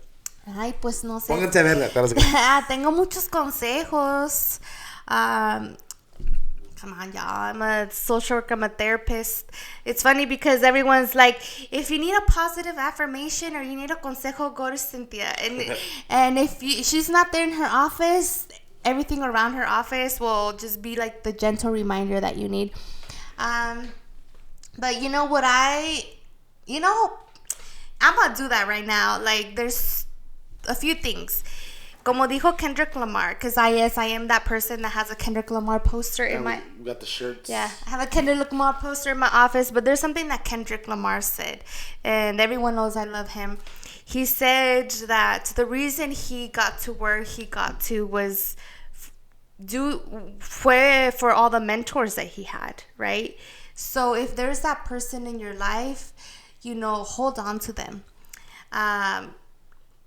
Ay, pues no sé. Pónganse a verla. Tengo muchos consejos. Come on, y'all. I'm a social worker. I'm a therapist. It's funny because everyone's like, if you need a positive affirmation or you need a consejo, go to Cynthia. And if she's not there in her office, everything around her office will just be like the gentle reminder that you need. But you know what I'm going to do that right now. Like, there's a few things. Como dijo Kendrick Lamar, because I am that person that has a Kendrick Lamar poster in my... We got the shirts. Yeah, I have a Kendrick Lamar poster in my office, but there's something that Kendrick Lamar said, and everyone knows I love him. He said that the reason he got to where he got to was for all the mentors that he had, right? So if there's that person in your life, you know, hold on to them.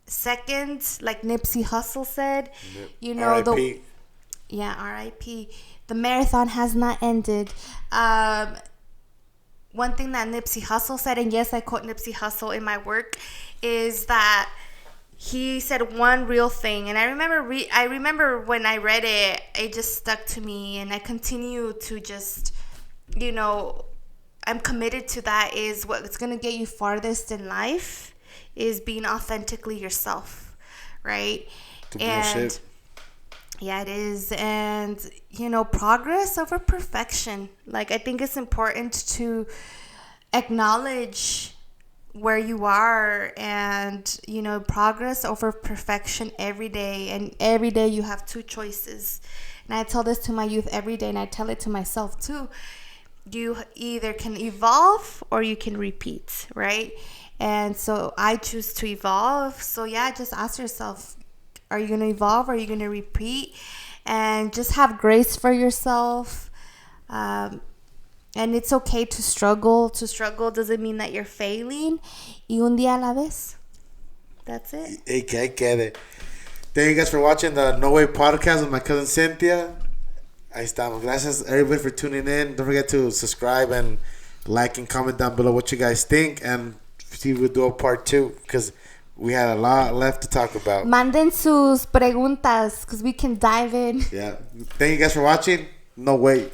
Second, like Nipsey Hussle said, you know, R.I.P. R.I.P. The marathon has not ended. one thing that Nipsey Hussle said, and yes, I quote Nipsey Hussle in my work, is that he said one real thing, and I remember when I read it, it just stuck to me, and I continue to just, I'm committed to that. Is what's gonna get you farthest in life is being authentically yourself, right? And yeah, it is. And progress over perfection. Like, I think it's important to acknowledge where you are, and progress over perfection every day. And every day you have two choices, and I tell this to my youth every day, and I tell it to myself too. You either can evolve or you can repeat, right? And so I choose to evolve. So yeah, just ask yourself, are you going to evolve or are you going to repeat? And just have grace for yourself. And it's okay to struggle. To struggle doesn't mean that you're failing. Y un día a la vez. That's it. Hey, que quede. Thank you guys for watching the No Way Podcast with my cousin Cynthia. Ahí estamos. Gracias everybody for tuning in. Don't forget to subscribe and like and comment down below what you guys think, and see if we'll do a part 2 because we had a lot left to talk about. Manden sus preguntas because we can dive in. Yeah. Thank you guys for watching. No Way.